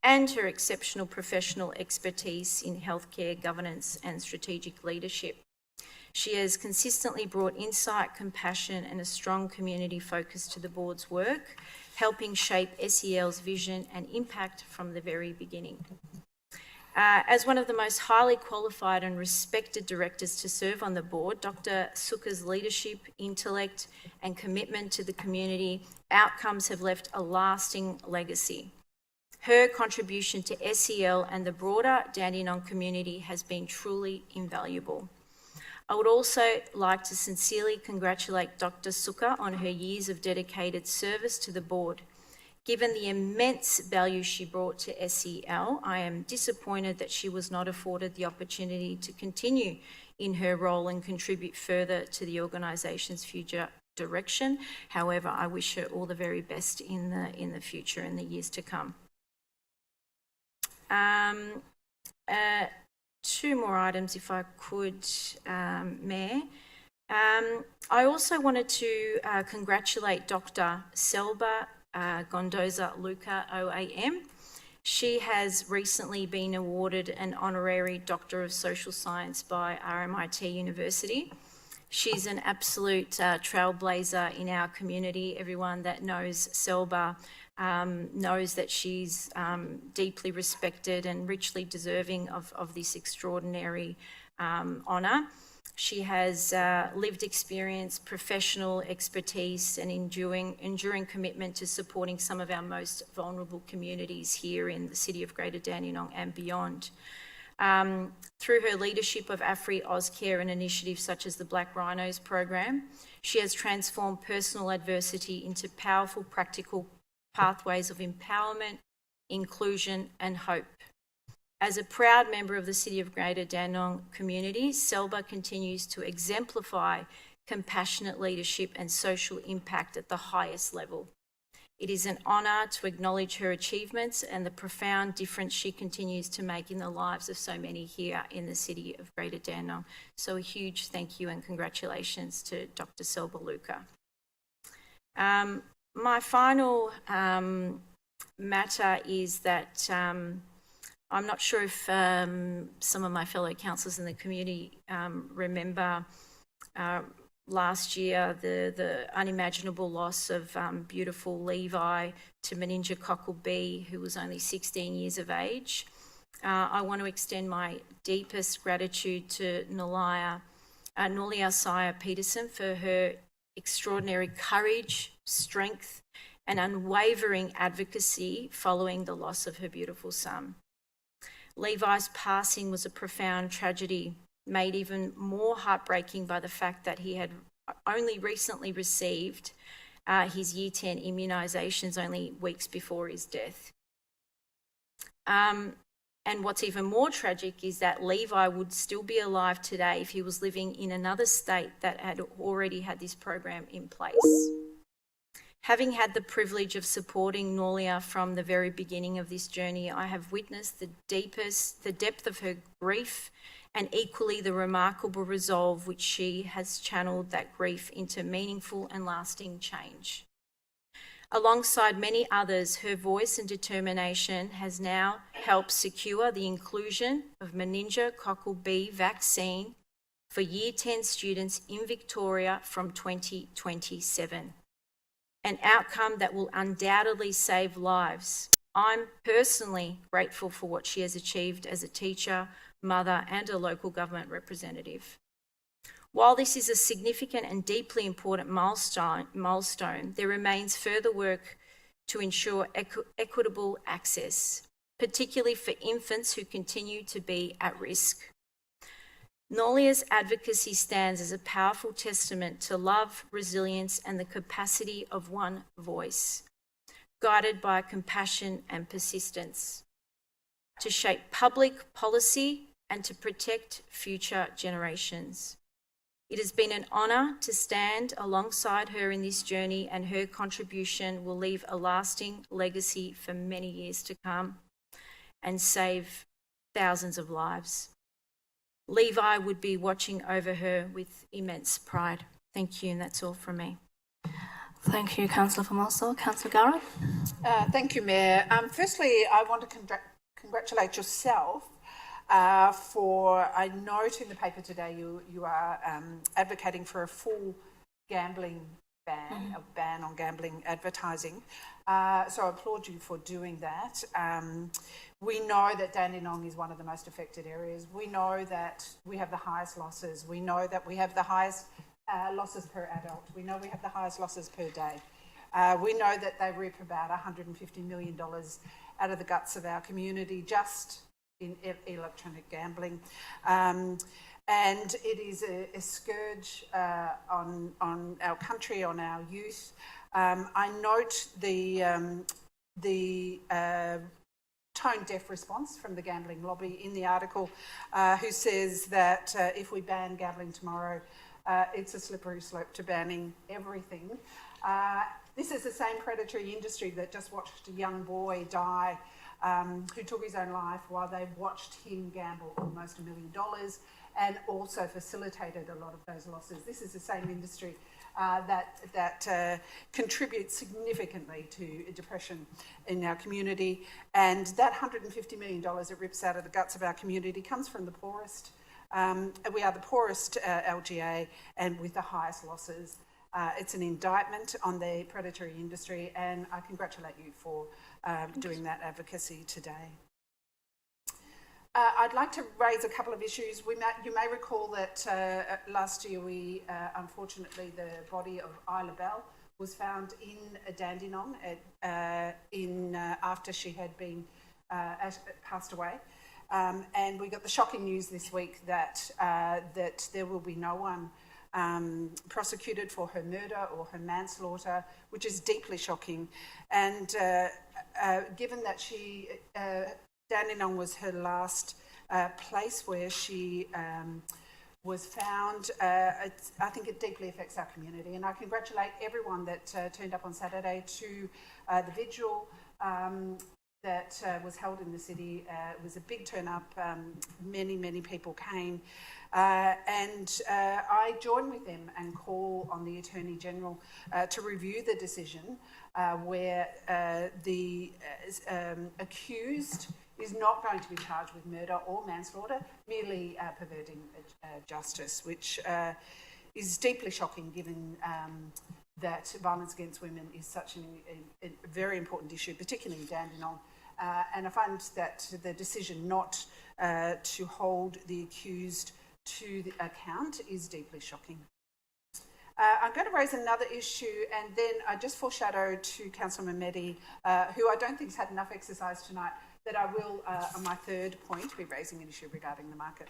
Speaker 12: and her exceptional professional expertise in healthcare governance and strategic leadership. She has consistently brought insight, compassion and a strong community focus to the board's work, helping shape SEL's vision and impact from the very beginning. As one of the most highly qualified and respected directors to serve on the board, Dr. Sukkar's leadership, intellect and commitment to the community outcomes have left a lasting legacy. Her contribution to SEL and the broader Dandenong community has been truly invaluable. I would also like to sincerely congratulate Dr. Sukkar on her years of dedicated service to the board. Given the immense value she brought to SEL, I am disappointed that she was not afforded the opportunity to continue in her role and contribute further to the organisation's future direction. However, I wish her all the very best in the future, in the years to come. Two more items, if I could, Mayor. I also wanted to congratulate Dr. Selba Gondoza Luca OAM. She has recently been awarded an honorary Doctor of Social Science by RMIT University. She's an absolute trailblazer in our community. Everyone that knows Selba knows that she's deeply respected and richly deserving of this extraordinary honour. She has lived experience, professional expertise and enduring commitment to supporting some of our most vulnerable communities here in the City of Greater Dandenong and beyond. Through her leadership of AFRI Auscare and initiatives such as the Black Rhinos program, she has transformed personal adversity into powerful, practical pathways of empowerment, inclusion and hope. As a proud member of the City of Greater Dandenong community, Selba continues to exemplify compassionate leadership and social impact at the highest level. It is an honour to acknowledge her achievements and the profound difference she continues to make in the lives of so many here in the City of Greater Dandenong. So a huge thank you and congratulations to Dr. Selba Luca. My final matter is that I'm not sure if some of my fellow councillors in the community remember last year the unimaginable loss of beautiful Levi to meningococcal B, who was only 16 years of age. I want to extend my deepest gratitude to Nolia Saya Peterson for her extraordinary courage, strength and unwavering advocacy following the loss of her beautiful son. Levi's passing was a profound tragedy, made even more heartbreaking by the fact that he had only recently received his Year 10 immunisations only weeks before his death. And what's even more tragic is that Levi would still be alive today if he was living in another state that had already had this program in place. Having had the privilege of supporting Nolia from the very beginning of this journey, I have witnessed the depth of her grief and equally the remarkable resolve which she has channeled that grief into meaningful and lasting change. Alongside many others, her voice and determination has now helped secure the inclusion of meningococcal B vaccine for Year 10 students in Victoria from 2027. An outcome that will undoubtedly save lives. I'm personally grateful for what she has achieved as a teacher, mother and a local government representative. While this is a significant and deeply important milestone, there remains further work to ensure equitable access, particularly for infants who continue to be at risk. Nolia's advocacy stands as a powerful testament to love, resilience and the capacity of one voice, guided by compassion and persistence, to shape public policy and to protect future generations. It has been an honour to stand alongside her in this journey, and her contribution will leave a lasting legacy for many years to come and save thousands of lives. Levi would be watching over her with immense pride. Thank you, and that's all from me.
Speaker 2: Thank you, Councillor Formoso. Councillor Garrett?
Speaker 5: Thank you, Mayor. Firstly, I want to congratulate yourself for, I note in the paper today you are advocating for a full gambling ban, a ban on gambling advertising. So I applaud you for doing that. We know that Dandenong is one of the most affected areas. We know that we have the highest losses. We know that we have the highest losses per adult. We know we have the highest losses per day. We know that they reap about $150 million out of the guts of our community just in electronic gambling. And it is a scourge on our country, on our youth. I note the tone-deaf response from the gambling lobby in the article, who says that if we ban gambling tomorrow, it's a slippery slope to banning everything. This is the same predatory industry that just watched a young boy die, who took his own life while they watched him gamble almost $1 million and also facilitated a lot of those losses. This is the same industry that contributes significantly to depression in our community. And that $150 million it rips out of the guts of our community comes from the poorest. We are the poorest LGA and with the highest losses. It's an indictment on the predatory industry, and I congratulate you for doing that advocacy today. I'd like to raise a couple of issues. You may recall that last year unfortunately, the body of Isla Bell was found in Dandenong after she had been passed away. And we got the shocking news this week that there will be no one prosecuted for her murder or her manslaughter, which is deeply shocking. And given that Dandenong was her last place where she was found, I think it deeply affects our community. And I congratulate everyone that turned up on Saturday to the vigil that was held in the city. It was a big turn up. Many people came. And I join with them and call on the Attorney General to review the decision where the accused is not going to be charged with murder or manslaughter, merely perverting justice, which is deeply shocking given that violence against women is such a very important issue, particularly in Dandenong. And I find that the decision not to hold the accused to the account is deeply shocking. I'm going to raise another issue, and then I just foreshadow to Councillor Mehmedi, who I don't think has had enough exercise tonight, that I will, on my third point, be raising an issue regarding the market.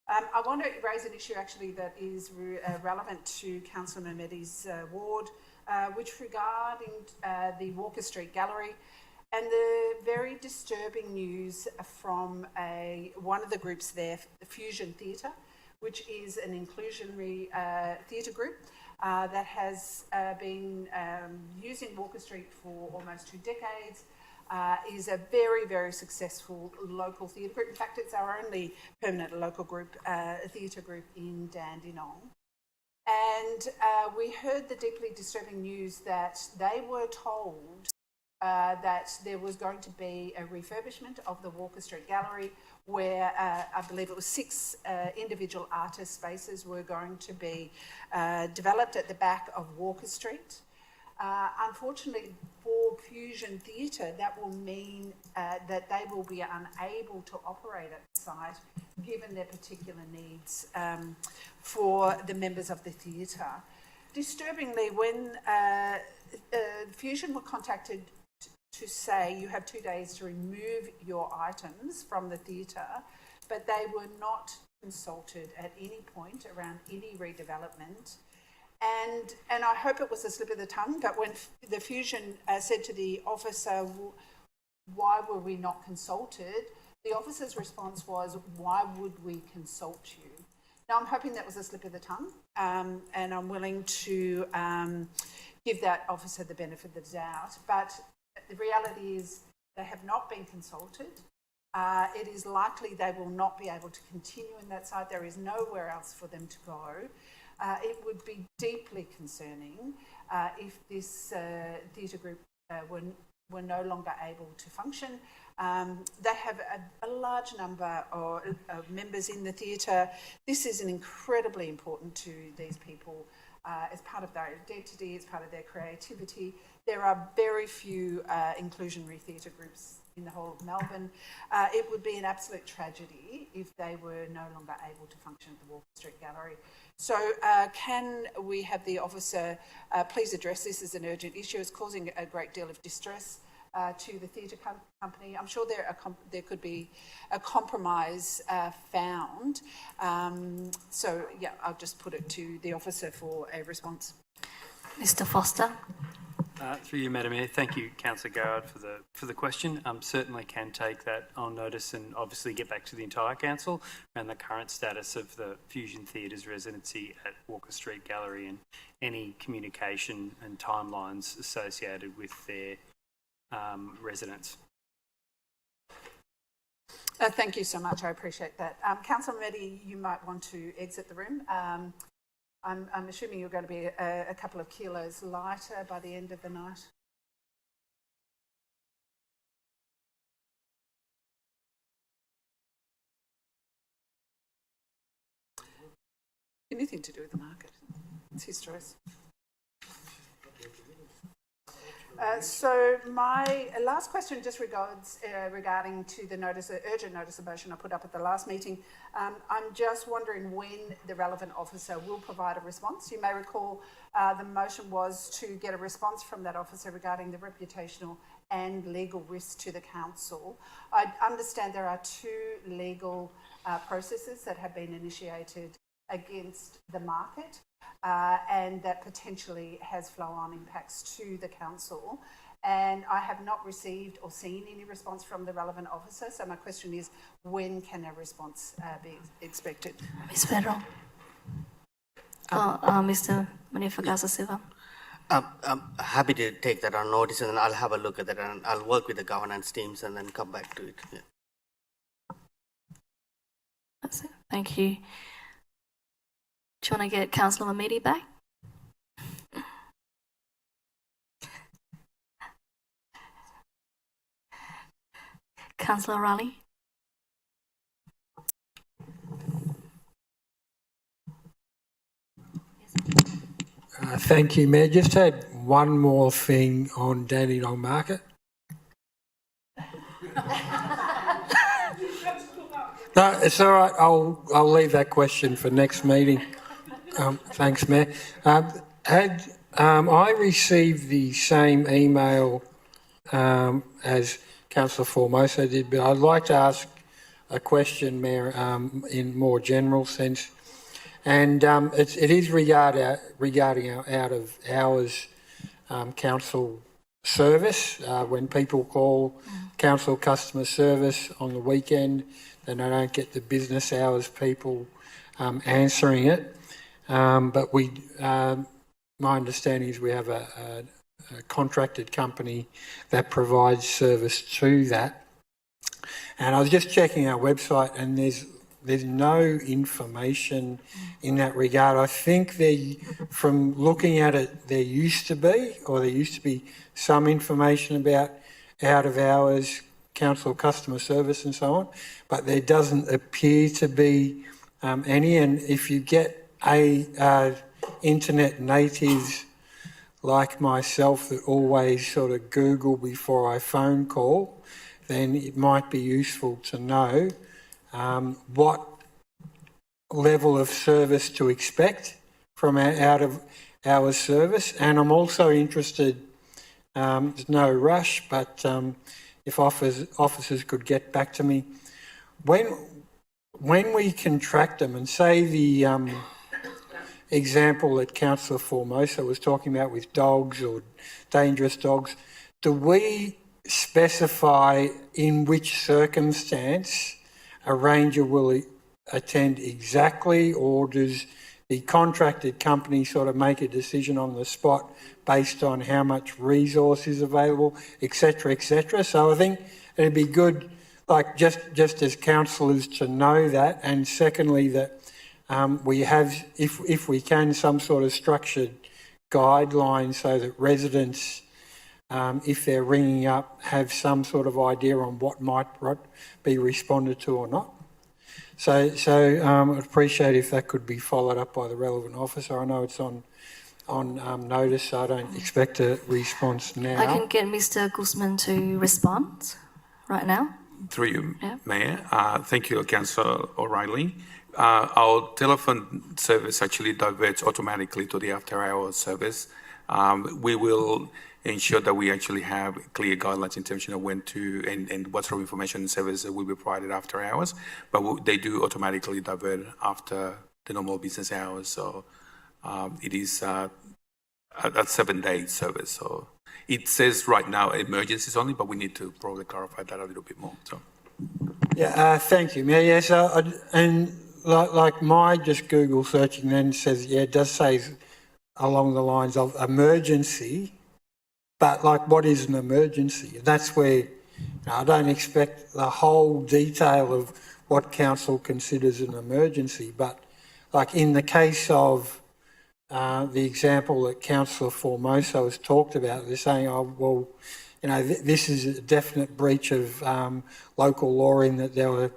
Speaker 5: I want to raise an issue actually that is relevant to Councillor Mehmedi's ward, which regarding the Walker Street Gallery and the very disturbing news from one of the groups there, the Fusion Theatre, which is an inclusionary theatre group that has been using Walker Street for almost 2 decades, is a very successful local theatre group. In fact, it's our only permanent local group, theatre group in Dandenong. And we heard the deeply disturbing news that they were told that there was going to be a refurbishment of the Walker Street Gallery where I believe it was 6 individual artist spaces were going to be developed at the back of Walker Street. Unfortunately for Fusion Theatre, that will mean that they will be unable to operate at the site given their particular needs for the members of the theatre. Disturbingly, when Fusion were contacted to say you have 2 days to remove your items from the theatre, but they were not consulted at any point around any redevelopment. And I hope it was a slip of the tongue, but when the Fusion said to the officer, why were we not consulted? The officer's response was, why would we consult you? Now, I'm hoping that was a slip of the tongue, and I'm willing to give that officer the benefit of the doubt. But the reality is they have not been consulted. It is likely they will not be able to continue in that site. There is nowhere else for them to go. It would be deeply concerning if this theatre group were no longer able to function. They have a large number of members in the theatre. This is incredibly important to these people as part of their identity, as part of their creativity. There are very few inclusionary theatre groups in the whole of Melbourne. It would be an absolute tragedy if they were no longer able to function at the Walker Street Gallery. So can we have the officer please address this as an urgent issue? It's causing a great deal of distress to the theatre company. I'm sure there could be a compromise found. So yeah, I'll just put it to the officer for a response.
Speaker 2: Mr. Foster.
Speaker 6: Through you, Madam Mayor. Thank you, Councillor Garrard, for the question. Certainly can take that on notice and obviously get back to the entire council around the current status of the Fusion Theatre's residency at Walker Street Gallery and any communication and timelines associated with their residents.
Speaker 5: Thank you so much. I appreciate that. Councillor Meddy, you might want to exit the room. I'm assuming you're going to be a couple of kilos lighter by the end of the night. Anything to do with the market. It's his choice. So my last question just regarding to the urgent notice of motion I put up at the last meeting. I'm just wondering when the relevant officer will provide a response. You may recall the motion was to get a response from that officer regarding the reputational and legal risks to the council. I understand there are 2 legal processes that have been initiated against the market. And that potentially has flow-on impacts to the council. And I have not received or seen any response from the relevant officer. So my question is, when can a response be expected?
Speaker 2: Ms. Federal. Mr. Manifagasa Silva.
Speaker 9: I'm happy to take that on notice, and then I'll have a look at that, and I'll work with the governance teams and then come back to it. Yeah.
Speaker 2: That's it. Thank you. Do you want to get Councillor Mamidi back? Councillor Raleigh.
Speaker 4: Thank you, Mayor. Just had one more thing on Dandenong Market. No, it's all right. I'll leave that question for next meeting. Thanks, Mayor. I received the same email as Councillor Formosa did, but I'd like to ask a question, Mayor, in more general sense. And it is regarding our out-of-hours council service. When people call council customer service on the weekend, then they don't get the business hours people answering it. But my understanding is we have a contracted company that provides service to that. And I was just checking our website, and there's no information in that regard. I think from looking at it, there used to be some information about out of hours council customer service and so on, but there doesn't appear to be any. And if you get internet natives like myself that always sort of Google before I phone call, then it might be useful to know what level of service to expect from our out-of-hours service. And I'm also interested, there's no rush, but if officers could get back to me, when we contract them, and say the example that Councillor Formosa was talking about with dogs or dangerous dogs, do we specify in which circumstance a ranger will attend exactly, or does the contracted company sort of make a decision on the spot based on how much resource is available, etc., etc.? So I think it'd be good, like just as councillors to know that, and secondly that we have, if we can, some sort of structured guideline so that residents, if they're ringing up, have some sort of idea on what might be responded to or not. So I'd appreciate if that could be followed up by the relevant officer. I know it's on notice, so I don't expect a response now.
Speaker 2: I can get Mr. Guzman to respond right now.
Speaker 16: Through you,
Speaker 2: Yeah.
Speaker 16: Mayor. Thank you, Councillor O'Reilly. Our telephone service actually diverts automatically to the after-hours service. We will ensure that we actually have clear guidelines in terms of when to and what sort of information and services will be provided after hours. But they do automatically divert after the normal business hours. So it is a 7-day service. So it says right now emergencies only, but we need to probably clarify that a little bit more. So.
Speaker 4: Yeah, thank you, Mayor. Yes, and like my just Google searching then says, yeah, it does say along the lines of emergency, but like what is an emergency? That's where I don't expect the whole detail of what council considers an emergency, but like in the case of the example that Councillor Formoso has talked about, they're saying, oh, well, you know, this is a definite breach of local law in that there were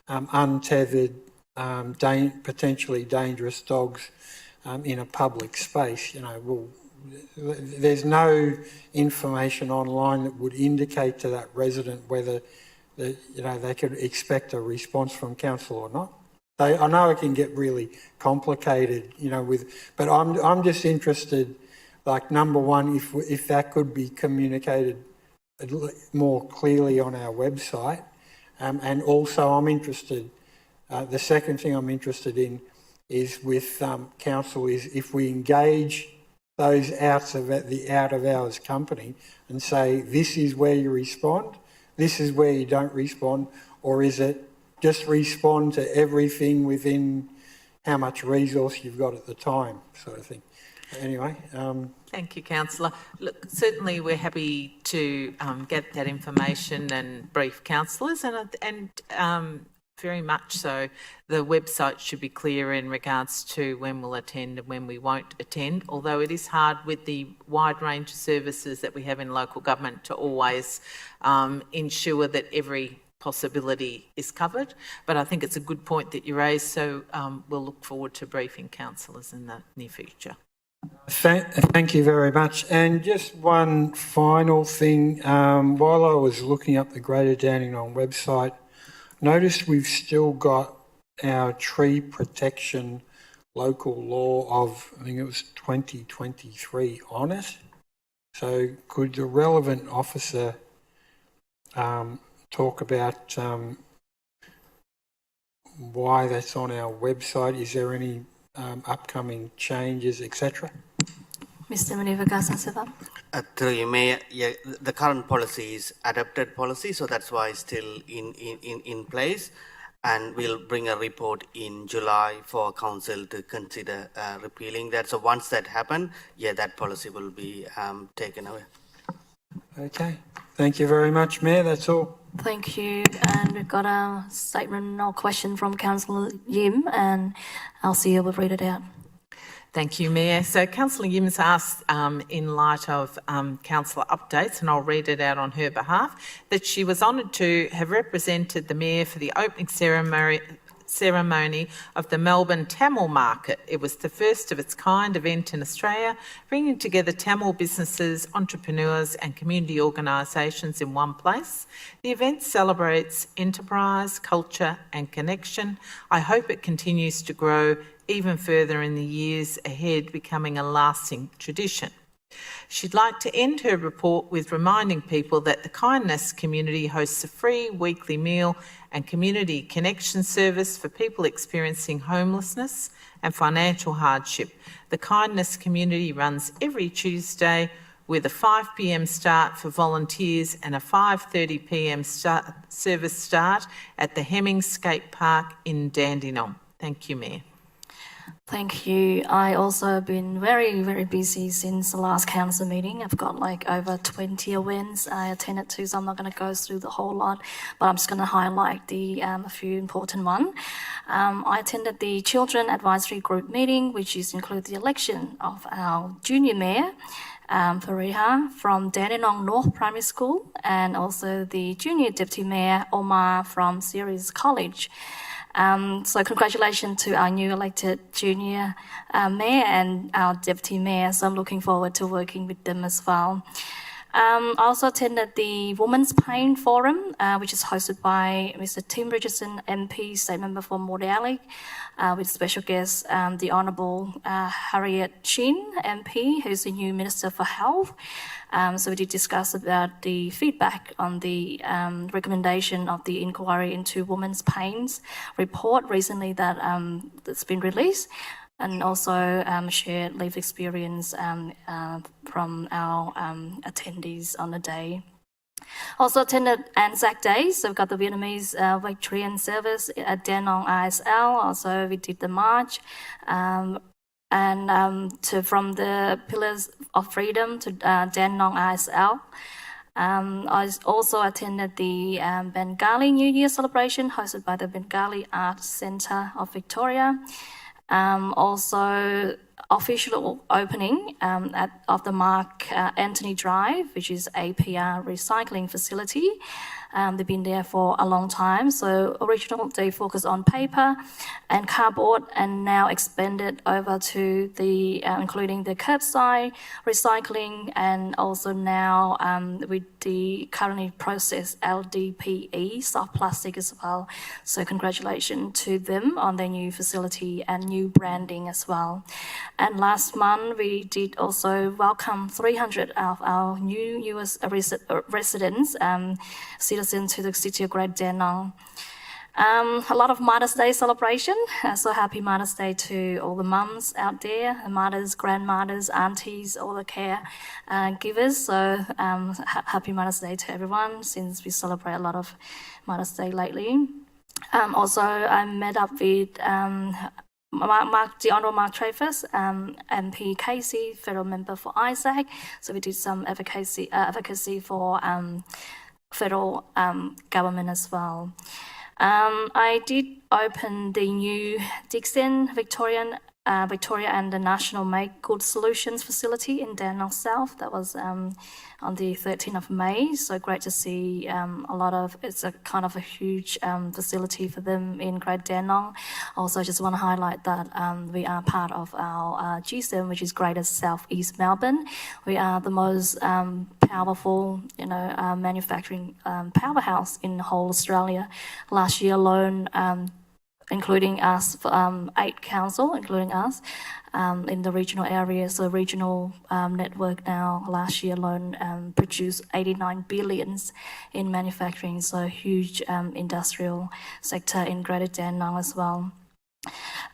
Speaker 4: untethered, potentially dangerous dogs in a public space. You know, well, there's no information online that would indicate to that resident whether they could expect a response from council or not. I know it can get really complicated, you know, but I'm just interested, like, number one, if that could be communicated more clearly on our website, and also I'm interested. The second thing I'm interested in is with council is if we engage those out of hours company and say this is where you respond, this is where you don't respond, or is it just respond to everything within how much resource you've got at the time, sort of thing. Anyway.
Speaker 1: Thank you, Councillor. Look, certainly we're happy to get that information and brief councillors, and very much so. The website should be clear in regards to when we'll attend and when we won't attend, although it is hard with the wide range of services that we have in local government to always ensure that every possibility is covered. But I think it's a good point that you raised, so we'll look forward to briefing councillors in the near future.
Speaker 4: Thank you very much. And just one final thing, while I was looking up the Greater Dandenong website, noticed we've still got our tree protection local law of, I think it was 2023 on it. So could the relevant officer talk about why that's on our website? Is there any upcoming changes, etc.?
Speaker 2: Mr. Manivagasa.
Speaker 9: Through you, Mayor, yeah, the current policy is adopted policy, so that's why it's still in place, and we'll bring a report in July for council to consider repealing that. So once that happens, yeah, that policy will be taken away.
Speaker 4: Okay, thank you very much, Mayor. That's all.
Speaker 2: Thank you. And we've got a statement or question from Councillor Yim, and our CEO will read it out.
Speaker 1: Thank you, Mayor. So Councillor Yim's asked, in light of councillor updates, and I'll read it out on her behalf, that she was honoured to have represented the Mayor for the opening ceremony of the Melbourne Tamil Market. It was the first of its kind event in Australia, bringing together Tamil businesses, entrepreneurs and community organisations in one place. The event celebrates enterprise, culture and connection. I hope it continues to grow even further in the years ahead, becoming a lasting tradition. She'd like to end her report with reminding people that the Kindness community hosts a free weekly meal and community connection service for people experiencing homelessness and financial hardship. The Kindness community runs every Tuesday with a 5 p.m. start for volunteers and a 5:30 p.m. service start at the Hemmings Skate Park in Dandenong. Thank you, Mayor.
Speaker 2: Thank you. I also have been very, very busy since the last council meeting. I've got like over 20 events I attended to, so I'm not going to go through the whole lot, but I'm just going to highlight a few important ones. I attended the Children Advisory Group meeting, which include the election of our junior mayor, Fariha from Dandenong North Primary School, and also the junior deputy mayor, Omar from Ceres College. So congratulations to our new elected junior mayor and our deputy mayor. So I'm looking forward to working with them as well. I also attended the Women's Pain Forum, which is hosted by Mr. Tim Richardson, MP, State Member for Mordialloc, with special guest, the Honourable Harriet Chin, MP, who's the new Minister for Health. So we did discuss about the feedback on the recommendation of the inquiry into women's pains report recently that's been released, and also shared lived experience from our attendees on the day. Also attended Anzac Day, so we've got the Vietnamese Victorian service at Dandenong ISL. Also, we did the march. From the Pillars of Freedom to Dandenong ISL. I also attended the Bengali New Year celebration hosted by the Bengali Arts Centre of Victoria. Also, official opening of the Mark Anthony Drive, which is APR recycling facility. They've been there for a long time. So originally they focused on paper and cardboard, and now expanded over to the including the curbside recycling, and also now with the currently processed LDPE soft plastic as well. So congratulations to them on their new facility and new branding as well. And last month we did also welcome 300 of our new US residents, citizens to the city of Great Dandenong. A lot of Mother's Day celebration. So happy Mother's Day to all the mums out there, mothers, grandmothers, aunties, all the care givers. So happy Mother's Day to everyone, since we celebrate a lot of Mother's Day lately. Also, I met up with the Honourable Mark Trafus, MP Casey, federal member for ISAC. So we did some advocacy for federal government as well. I did open the new Dixon Victoria and the National Make Good Solutions facility in Dandenong South. That was on the 13th of May. So great to see it's a kind of a huge facility for them in Great Dandenong. Also, I just want to highlight that we are part of our G7, which is Greater South East Melbourne. We are the most powerful, manufacturing powerhouse in the whole Australia. Last year alone, including us, 8 council, including us, in the regional area. So regional network now, last year alone, produced 89 billions in manufacturing. So huge industrial sector in Greater Dandenong as well.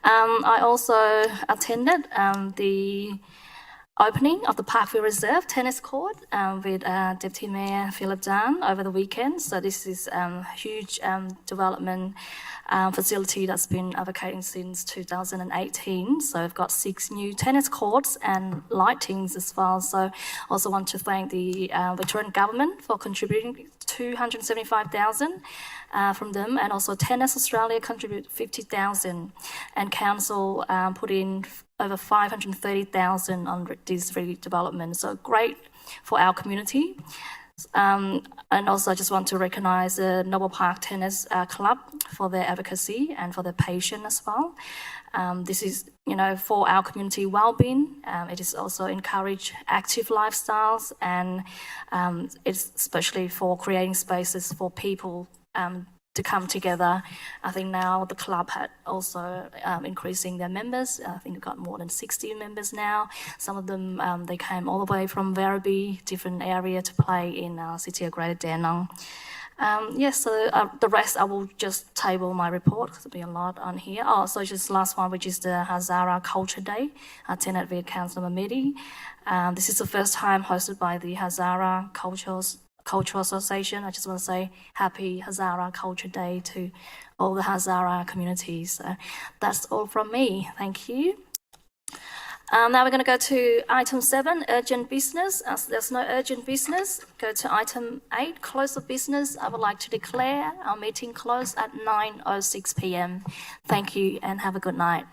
Speaker 2: I also attended the opening of the Parkville Reserve tennis court with Deputy Mayor Philip Dunn over the weekend. So this is a huge development facility that's been advocating since 2018. So we've got 6 new tennis courts and lightings as well. So also want to thank the Victorian government for contributing $275,000 from them, and also Tennis Australia contributed $50,000, and council put in over $530,000 on this redevelopment. So great for our community. And also I just want to recognise the Noble Park Tennis Club for their advocacy and for their patience as well. This is, for our community well-being. It is also encourage active lifestyles, and it's especially for creating spaces for people to come together. I think now the club had also increasing their members. I think we've got more than 60 members now. Some of them, they came all the way from Werribee, different area, to play in our city of Greater Dandenong. So the rest I will just table my report because there'll be a lot on here. So just last one, which is the Hazara Culture Day, attended with Councillor Mamidi. This is the first time hosted by the Hazara Cultural Cultural Association, I just want to say happy Hazara Culture Day to all the Hazara communities. So that's all from me. Thank you. Now we're going to go to item 7, urgent business. As there's no urgent business, go to item 8, close of business. I would like to declare our meeting closed at 9:06 p.m. Thank you and have a good night.